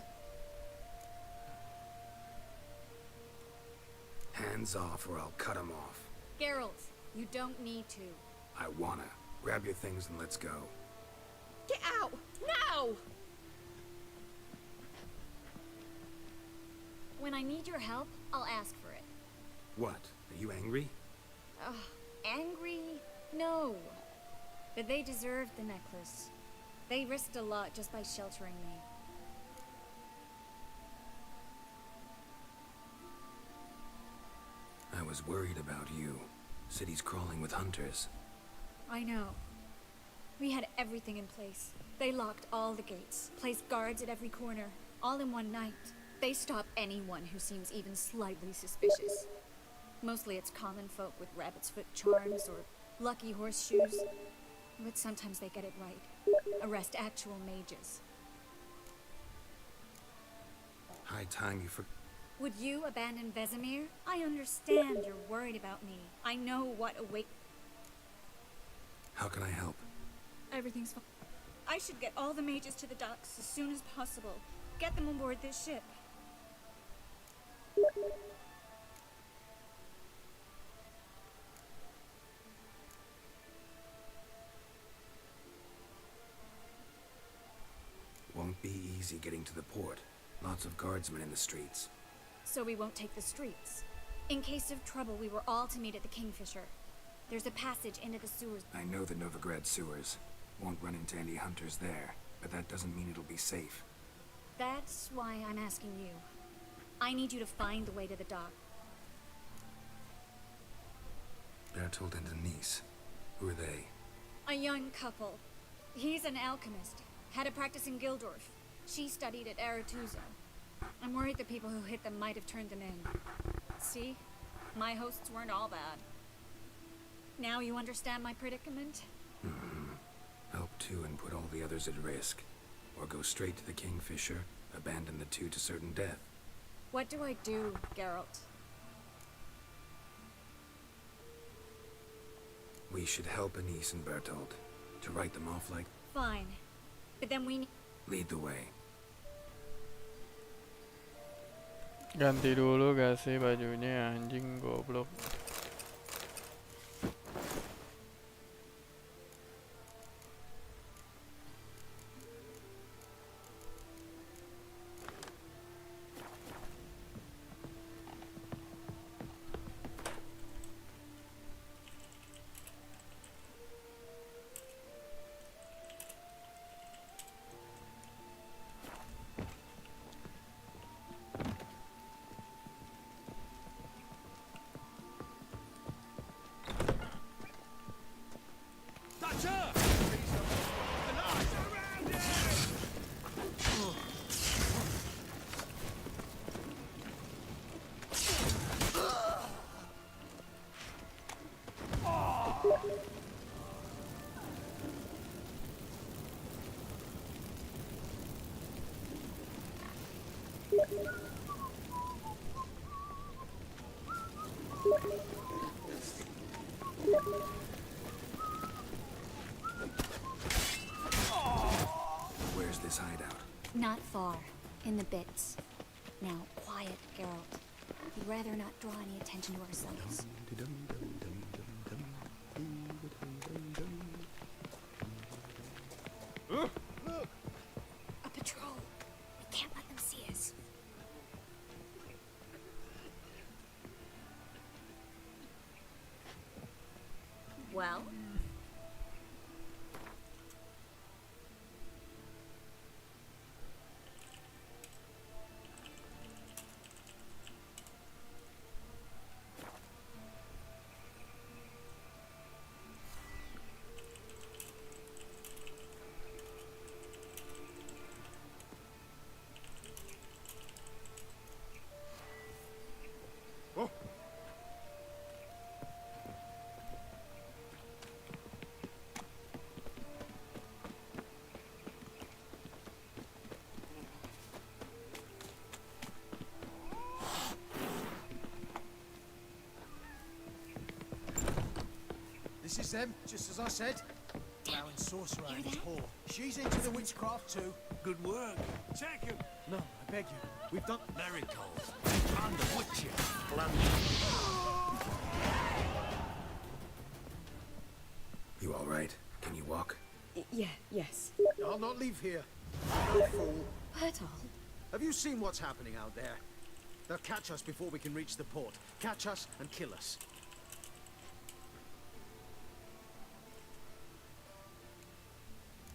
Hands off or I'll cut 'em off. Geralt, you don't need to. I wanna. Grab your things and let's go. Get out! Now! When I need your help, I'll ask for it. What? Are you angry? Angry? No. But they deserved the necklace. They risked a lot just by sheltering me. I was worried about you. City's crawling with hunters. I know. We had everything in place. They locked all the gates, placed guards at every corner, all in one night. They stop anyone who seems even slightly suspicious. Mostly it's common folk with rabbit's foot charms or lucky horseshoes. But sometimes they get it right. Arrest actual mages. High time you for... Would you abandon Vesemir? I understand you're worried about me. I know what await... How can I help? Everything's fine. I should get all the mages to the docks as soon as possible. Get them aboard this ship. Won't be easy getting to the port. Lots of guardsmen in the streets. So we won't take the streets. In case of trouble, we were all to meet at the Kingfisher. There's a passage into the sewers. I know the Novigrad sewers. Won't run into any hunters there, but that doesn't mean it'll be safe. That's why I'm asking you. I need you to find the way to the dock. Bertold and Denise. Who are they? A young couple. He's an alchemist. Had a practice in Gildorf. She studied at Aretuza. I'm worried the people who hit them might have turned them in. See? My hosts weren't all bad. Now you understand my predicament? Help two and put all the others at risk. Or go straight to the Kingfisher, abandon the two to certain death. What do I do, Geralt? We should help Anise and Bertold. To write them off like... Fine. But then we need... Lead the way. Ganti dulu kasih bajunya, anjing goblok. Where's this hideout? Not far. In the bits. Now, quiet, Geralt. We'd rather not draw any attention to ourselves. Look! A patrol. We can't let them see us. Well? This is them, just as I said. Allowing sorcerer and whore. She's into the witchcraft too. Good work. Check him. No, I beg you. We've done Miracles. And the witcher. You all right? Can you walk? Yes. I'll not leave here. No fool. Bertol. Have you seen what's happening out there? They'll catch us before we can reach the port. Catch us and kill us.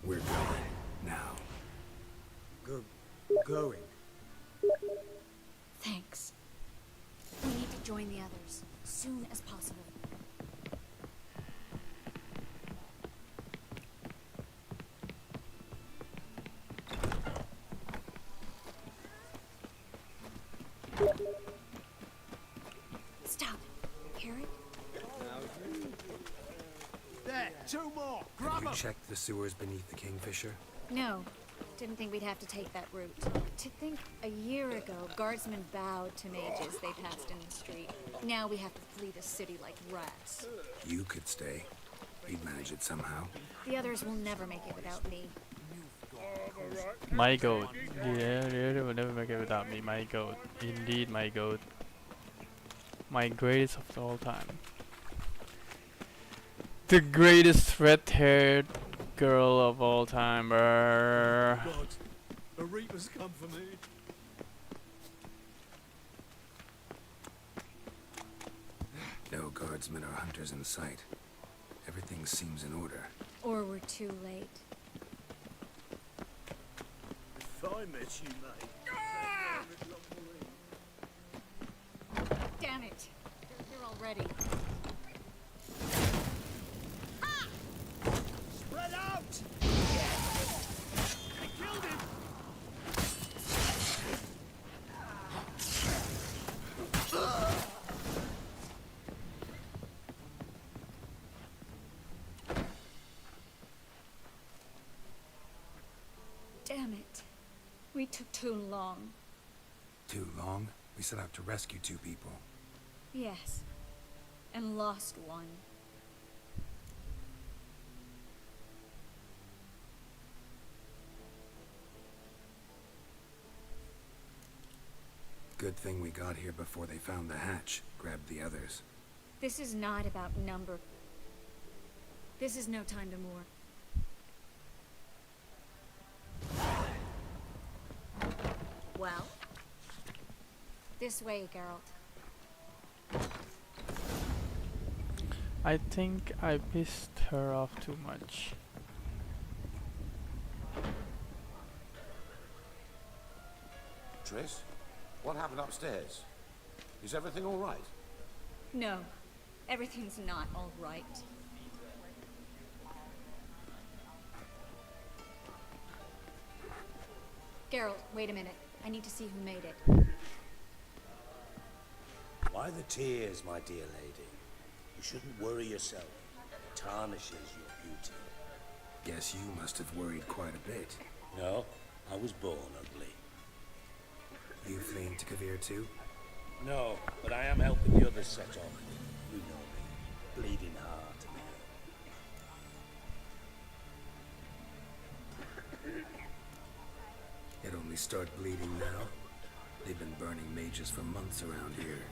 We're going now. Going. Thanks. We need to join the others, soon as possible. Stop. Hear it? There, two more. Have Grab you 'em. checked the sewers beneath the Kingfisher? No. Didn't think we'd have to take that route. To think a year ago, guardsmen bowed to mages they passed in the street. Now we have to flee the city like rats. You could stay. You'd manage it somehow. The others will never make it without me. My goat. Yeah, they will never make it without me. My goat. Indeed, my goat. My greatest of all time. The greatest red-haired girl of all time. God, a reaper's come for me. No guardsmen or hunters in sight. Everything seems in order. Or we're too late. If I met you, mate. Damn it! They're here already. Spread out! I killed him! Damn it. We took too long. Too long? We set out to rescue two people. Yes. And lost one. Good thing we got here before they found the hatch, grabbed the others. This is not about number. This is no time to mourn. Well? This way, Geralt. I think I pissed her off too much. Triss, what happened upstairs? Is everything all right? No. Everything's not all right. Geralt, wait a minute. I need to see who made it. Why the tears, my dear lady? You shouldn't worry yourself. It tarnishes your beauty. Guess you must have worried quite a bit. No, I was born ugly. You fleeing to Kavir too? No, but I am helping the others set off. You know me. Bleeding heart. It only started bleeding now. They've been burning mages for months around here.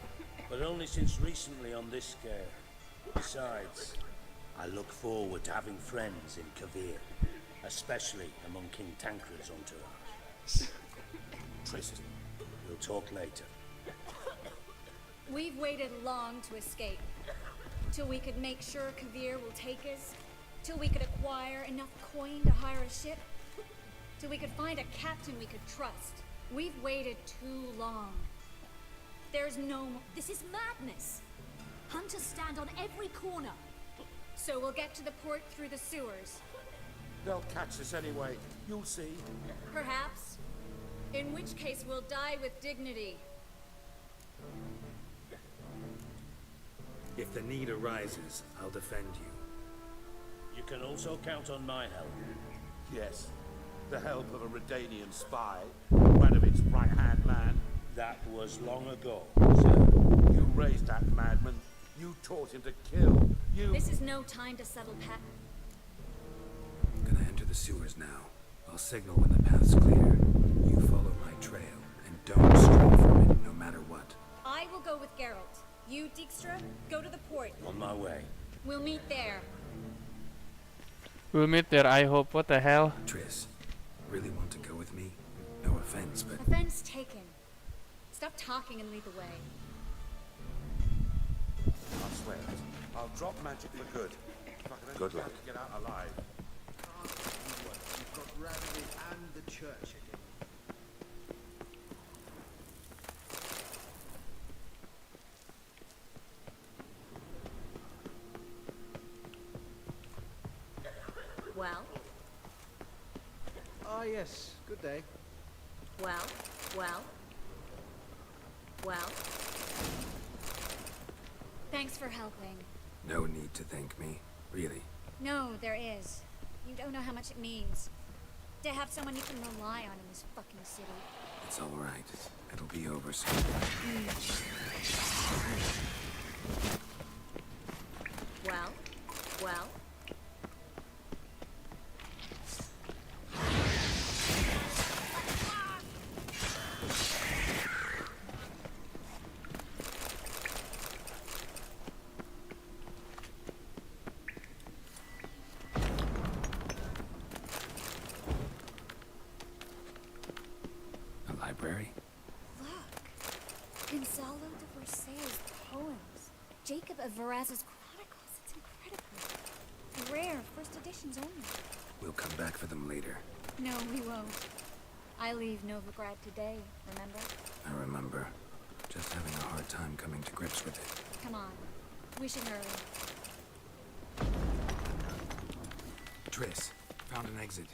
But only since recently on this scale. Besides, I look forward to having friends in Kavir, especially among King Tancred's entourage. Tristan, we'll talk later. We've waited long to escape. Till we could make sure Kavir will take us? Till we could acquire enough coin to hire a ship? Till we could find a captain we could trust? We've waited too long. There's no more. This is madness. Hunters stand on every corner. So we'll get to the port through the sewers. They'll catch us anyway. You'll see. Perhaps. In which case we'll die with dignity. If the need arises, I'll defend you. You can also count on my help. Yes. The help of a Redanian spy, one of its right-hand man. That was long ago, sir. You raised that madman. You taught him to kill. You... This is no time to settle pat. I'm gonna enter the sewers now. I'll signal when the path's clear. You follow my trail, and don't stray from it, no matter what. I will go with Geralt. You, Dijkstra, go to the port. On my way. We'll meet there. We'll meet there, I hope. What the hell? Triss, really want to go with me? No offense, but... Offense taken. Stop talking and lead the way. I swear it. I'll drop magic for good. Good luck. Get out alive. You've got Radical and the church again. Well? Ah, yes. Good day. Well? Well? Well? Thanks for helping. No need to thank me. Really. No, there is. You don't know how much it means. To have someone you can rely on in this fucking city. It's all right. It'll be over soon. Well? Well? Library? Look! Gonzalo de Versailles' poems. Jacob of Varaz's chronicles. It's incredible. Rare, first editions only. We'll come back for them later. No, we won't. I leave Novigrad today, remember? I remember. Just having a hard time coming to grips with it. Come on. We should hurry. Triss, found an exit.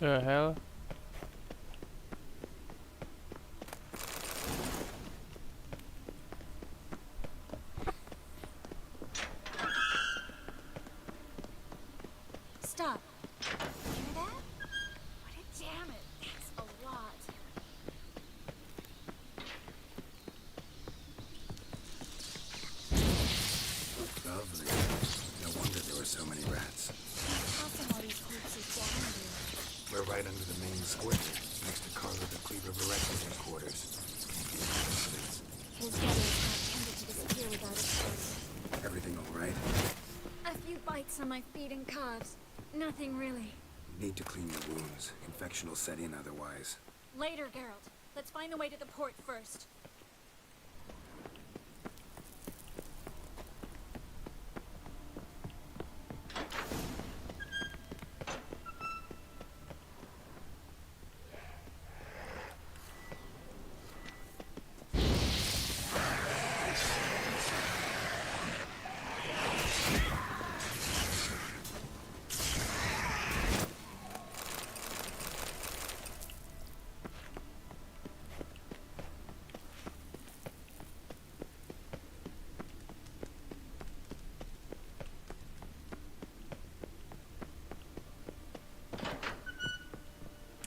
The hell? Stop. Hear that? What a damn it. That's a lot. Lovely. No wonder there were so many rats. We're right under the main square, next to Carlo the Cleaver Varex's headquarters. His brothers have tended to disappear without a trace. Everything all right? A few bites on my feet and calves. Nothing really. Need to clean your wounds. Infection will set in otherwise. Later, Geralt. Let's find the way to the port first.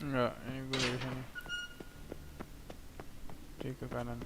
Enggak, ini gue dari sini. Di ke kanan.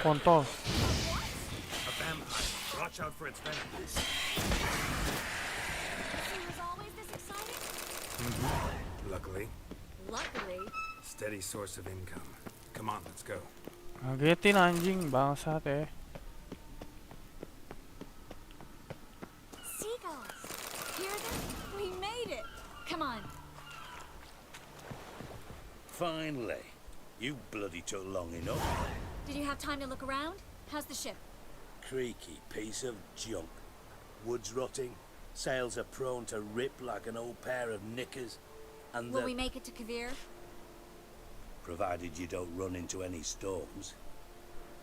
Ponto. A vampire. Watch out for its venom. Was always this exciting? Luckily, Luckily. steady source of income. Come on, let's go. Ngagetin anjing bangsat Seagulls. Hear them? We made it. Come on. Finally. You bloody took long enough. Did you have time to look around? How's the ship? Creaky piece of junk. Wood's rotting. Sails are prone to rip like an old pair of knickers. And Will we make it to Kavir? provided you don't run into any storms.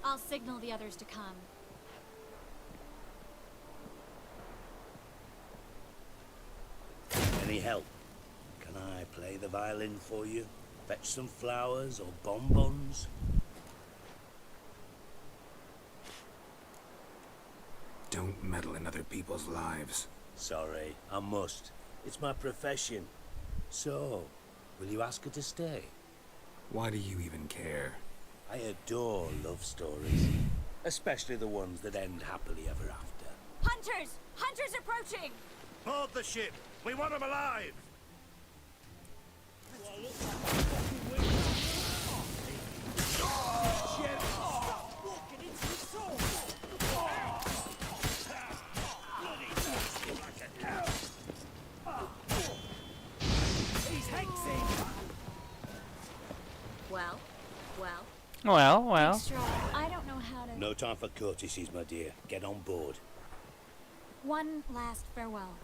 I'll signal the others to come. Any help? Can I play the violin for you? Fetch some flowers or bonbons? Don't meddle in other people's lives. Sorry, I must. It's my profession. So, will you ask her to stay? Why do you even care? I adore love stories. Especially the ones that end happily ever after. Hunters! Hunters approaching! Board the ship. We want them alive. Well. Extra, I don't know how to... No time for courtesies, my dear. Get on board. One last farewell.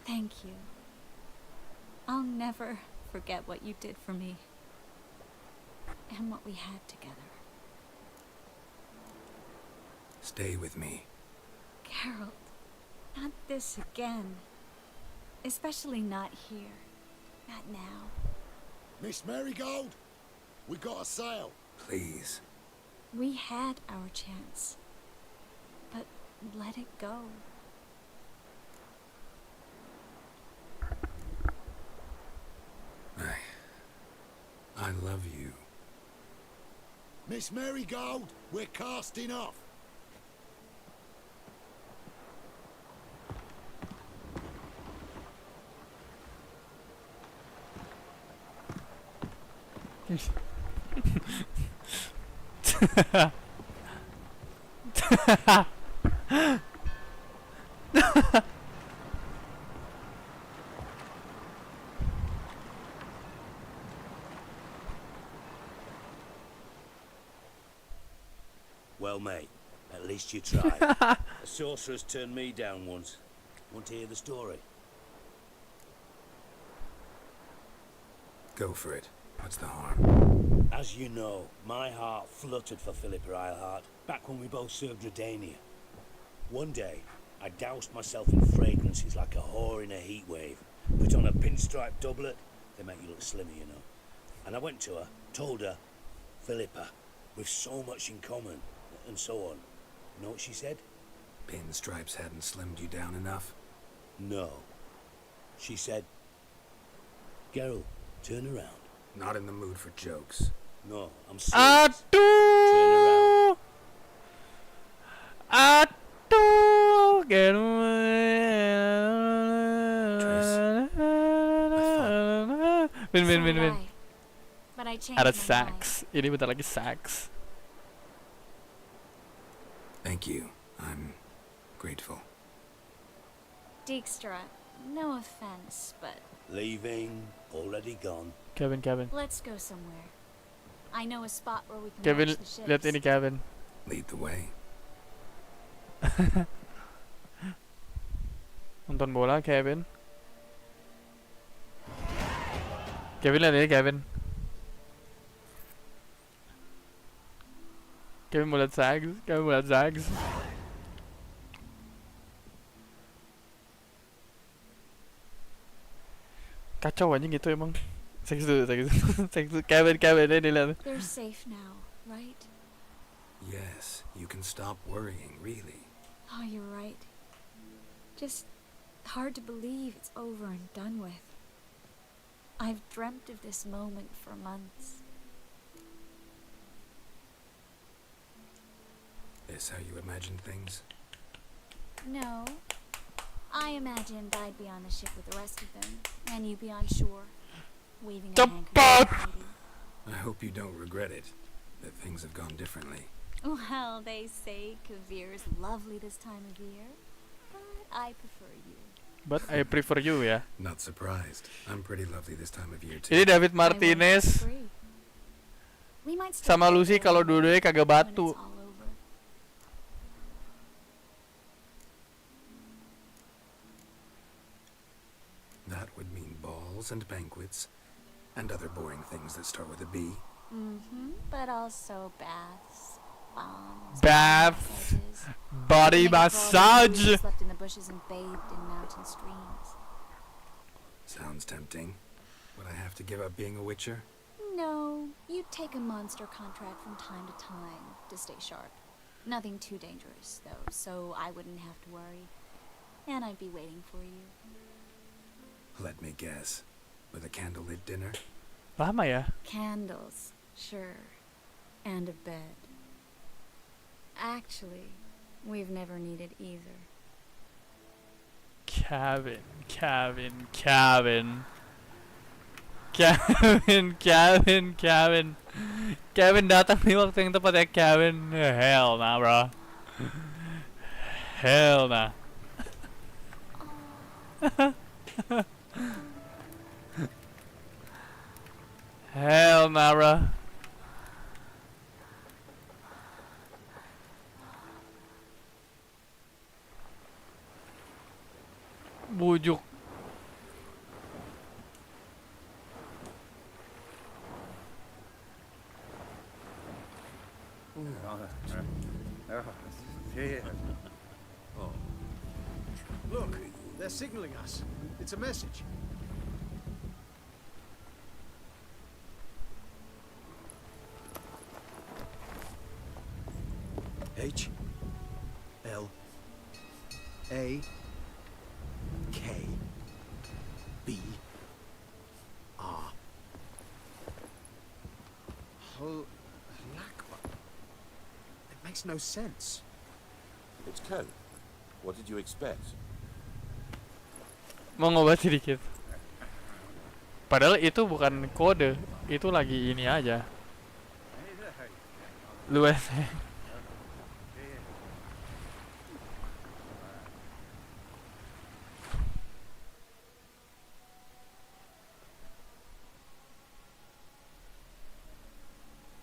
Thank you. I'll never forget what you did for me. And what we had together. Stay with me. Geralt, not this again. Especially not here. Not now. Miss Marigold, we got a sail. Please. We had our chance. But let it go. I love you. Miss Marigold, we're casting off. Well, mate, at least you tried. A sorceress turned me down once. Want to hear the story? Go for it. What's the harm? As you know, my heart fluttered for Philippa Eilhart back when we both served Redania. One day, I doused myself in fragrances like a whore in a heat wave. Put on a pinstripe doublet, they make you look slimmer, you know. And I went to her, told her, Philippa, we've so much in common, and so on. You know what she said? Pinstripes hadn't slimmed you down enough? No. She said, Geralt, turn around. Not in the mood for jokes. No, I'm serious. Turn around. Get Win. But I changed Ada my sax. Ini bentar lagi sax. Thank you. I'm grateful. Dijkstra, no offense, but Leaving, already gone. Kevin. let's go somewhere. I know a spot where we can Kevin, watch the ships. lihat ini Kevin. Lead the way. Nonton bola Kevin. Kevin lihat ini Kevin. Kevin mau lihat Zags. Kacau anjing itu emang. Seks itu Kevin ini lihat. They're safe now, right? Yes, you can stop worrying, really. Oh, you're right. Just hard to believe it's over and done with. I've dreamt of this moment for months. This how you imagined things? No. I imagined I'd be on the ship with the rest of them, and you'd be on shore, waving a handkerchief. I hope you don't regret it, that things have gone differently. Well, they say Kavir's lovely this time of year, but I prefer you. But I prefer you ya. Not surprised. I'm pretty lovely this time of year too. Ini David Martinez sama Lucy kalau dua-duanya kagak batu. That would mean balls and banquets and other boring things that start with a B. But also baths, bombs, Baths, body massage. Slept in the bushes and bathed in mountain streams. Sounds tempting. Would I have to give up being a witcher? No, you'd take a monster contract from time to time to stay sharp. Nothing too dangerous, though, so I wouldn't have to worry. And I'd be waiting for you. Let me guess. With a candlelit dinner? Lama ya? Candles, sure. And a bed. Actually, we've never needed either. Kevin datang di waktu yang tepat ya, Kevin. Hell nah, bro. Hell nah. Hell nah, bro. Bujuk. Look, they're signaling us. It's a message. H L A K B R. It makes no sense. It's code. What did you expect? Mau ngobati dikit. Padahal itu bukan kode, itu lagi ini aja. Lu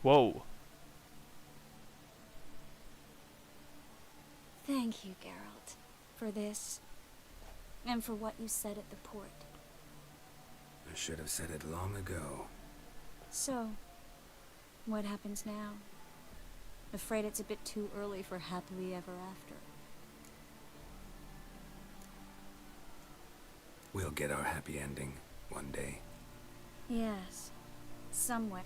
Whoa. Thank you, Geralt, for this, and for what you said at the port. I should have said it long ago. So, what happens now? Afraid it's a bit too early for happily ever after. We'll get our happy ending one day. Yes, somewhere.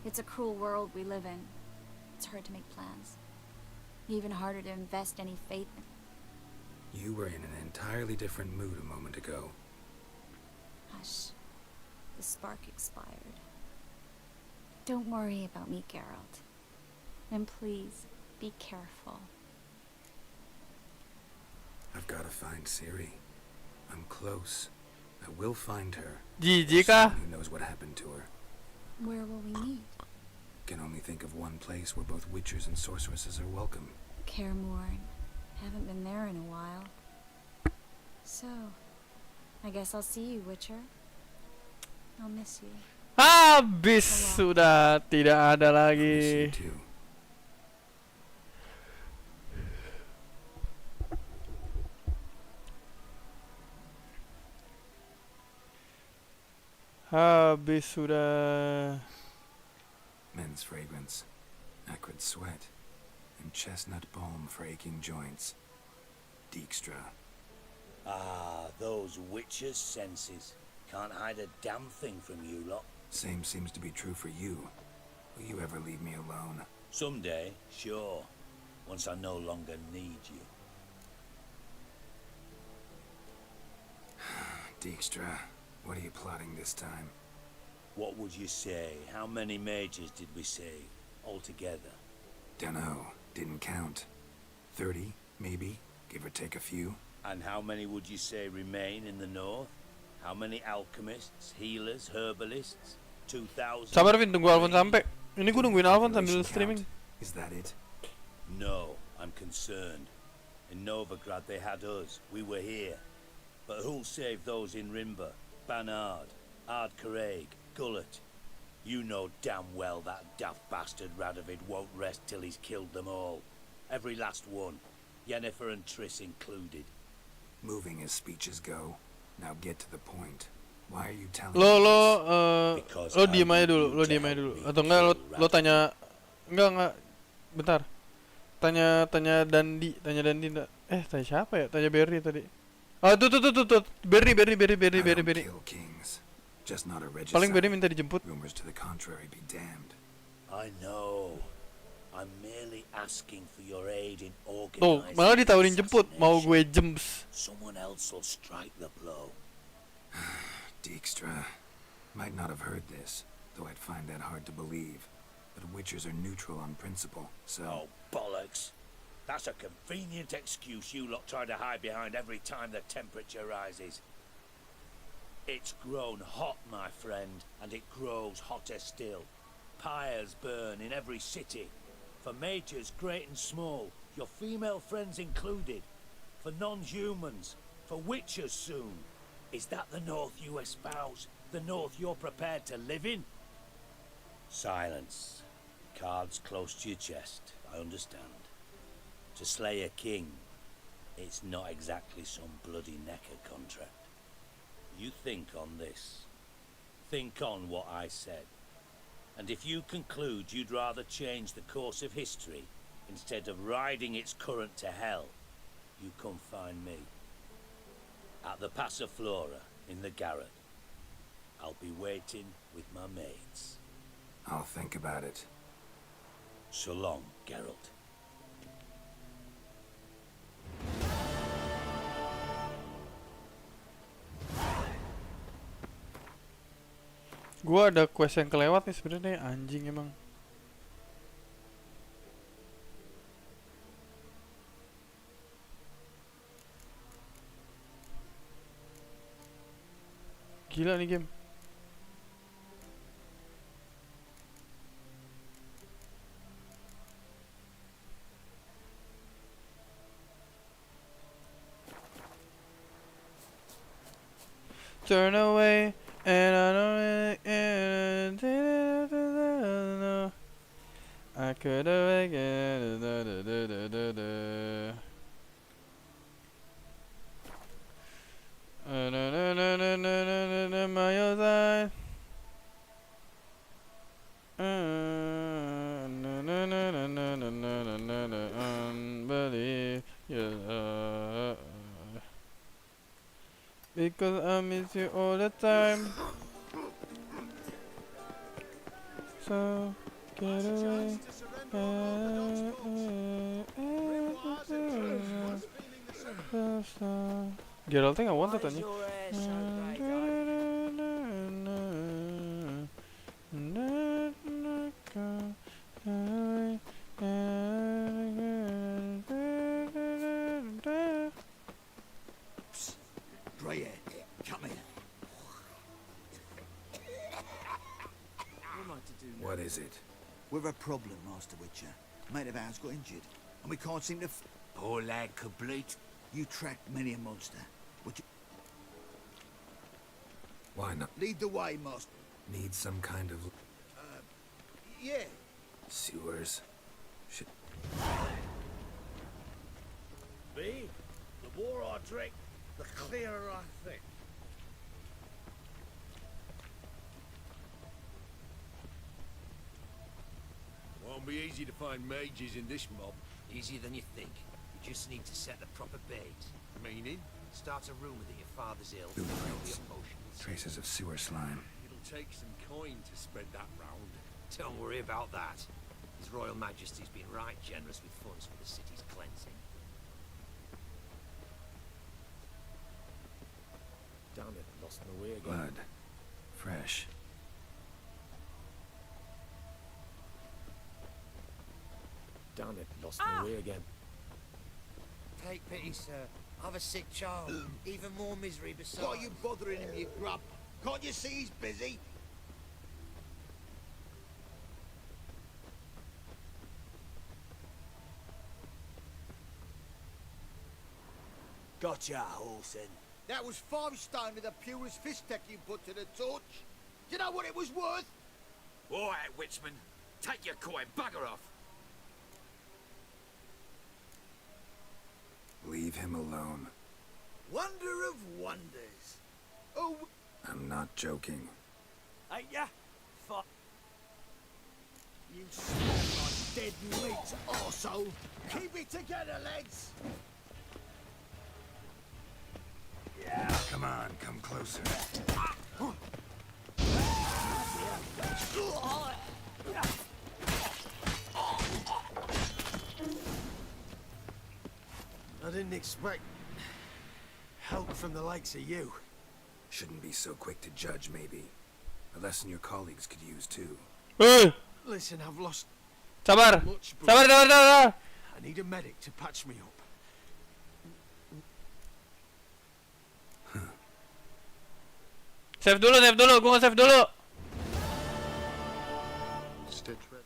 It's a cruel world we live in. It's hard to make plans. Even harder to invest any faith in. You were in an entirely different mood a moment ago. Hush. The spark expired. Don't worry about me, Geralt. And please, be careful. I've got to find Ciri. I'm close. I will find her. GG kah? Who knows what happened to her? Where will we meet? Can only think of one place where both witchers and sorceresses are welcome. Kaer Morhen. Haven't been there in a while. So, I guess I'll see you, Witcher. I'll miss you. Habis sudah tidak ada lagi. Habis sudah. Men's fragrance, acrid sweat, and chestnut balm for aching joints. Dijkstra. Ah, those witches' senses. Can't hide a damn thing from you lot. Same seems to be true for you. Will you ever leave me alone? Someday, sure. Once I no longer need you. Dijkstra, what are you plotting this time? What would you say? How many mages did we save altogether? Dunno. Didn't count. 30, maybe, give or take a few. And how many would you say remain in the north? How many alchemists, healers, herbalists? 2,000? Sabar Vin, tunggu Alvin sampai. Ini gue nungguin Alvin sambil streaming. Is that it? No, I'm concerned. In Novigrad they had us. We were here. But who'll save those in Rimba? Banard, Ardcaraig, Gullet. You know damn well that daft bastard Radovid won't rest till he's killed them all. Every last one. Yennefer and Triss included. Moving as speeches go. Now get to the point. Why are you telling Lo diem aja dulu, Atau enggak lo tanya, enggak, bentar. Tanya Dandi enggak. Tanya siapa ya? Tanya Berry tadi. Tuh. Berry. Just not a regicide. Paling Berry minta dijemput. Rumors to the contrary be damned. I know. I'm merely asking for your aid in organizing. Tuh, malah ditawarin jemput, mau gue jems. Someone else will strike the blow. Dijkstra. Might not have heard this, though I'd find that hard to believe. But Witchers are neutral on principle, so... Oh, bollocks. That's a convenient excuse you lot try to hide behind every time the temperature rises. It's grown hot, my friend, and it grows hotter still. Pyres burn in every city. For mages great and small, your female friends included. For non-humans, for witchers soon. Is that the North you espouse? The North you're prepared to live in? Silence. Cards close to your chest, I understand. To slay a king, it's not exactly some bloody necker contract. You think on this. Think on what I said. And if you conclude you'd rather change the course of history instead of riding its current to hell, you come find me. At the Passiflora, in the garret. I'll be waiting with my mates. I'll think about it. So long, Geralt. Gua ada quest yang kelewat nih sebenarnya, anjing emang. Gila nih game. Turn away and I don't really know. I could have again. My side. Unbelieve you. Because I miss you all the time. So get away. Geralt nggak want tanya. Greyhead, come here. What is it? We've a problem, Master Witcher. Mate of ours got injured, and we can't seem to Poor lad complete. You tracked many a monster. Would you Why not? lead the way, Master? Need some kind of Yeah. sewers? Shit. Me? The more I drink, the clearer I think. Won't be easy to find mages in this mob. Easier than you think. You just need to set the proper bait. Meaning? Start a rumor that your father's ill. Blue There'll be prints. a potion. Traces of sewer slime. It'll take some coin to spread that round. Don't worry about that. His Royal Majesty's been right generous with funds for the city's cleansing. Damn it, lost my way again. Blood. Fresh. Dan had lost my way again. Take pity, sir. I've a sick child. Even more misery besides. What are you bothering him, you grub? Can't you see he's busy? Gotcha, Olsen. That was 5 stone of the purest fish tech you put to the torch. Do you know what it was worth? All right, Witchman. Take your coin, bugger off. Leave him alone. Wonder of wonders. Oh, I'm not joking. Ain't ya? Fuck. you smell like dead meat, arsehole. Keep it together, lads. Come on, come closer. I didn't expect help from the likes of you. Shouldn't be so quick to judge, maybe. A lesson your colleagues could use, too. Hey! Listen, I've lost Sabar! much Sabar, blood. sabar. I need a medic to patch me up. Save dulu, gua nge-save dulu. Stitch red.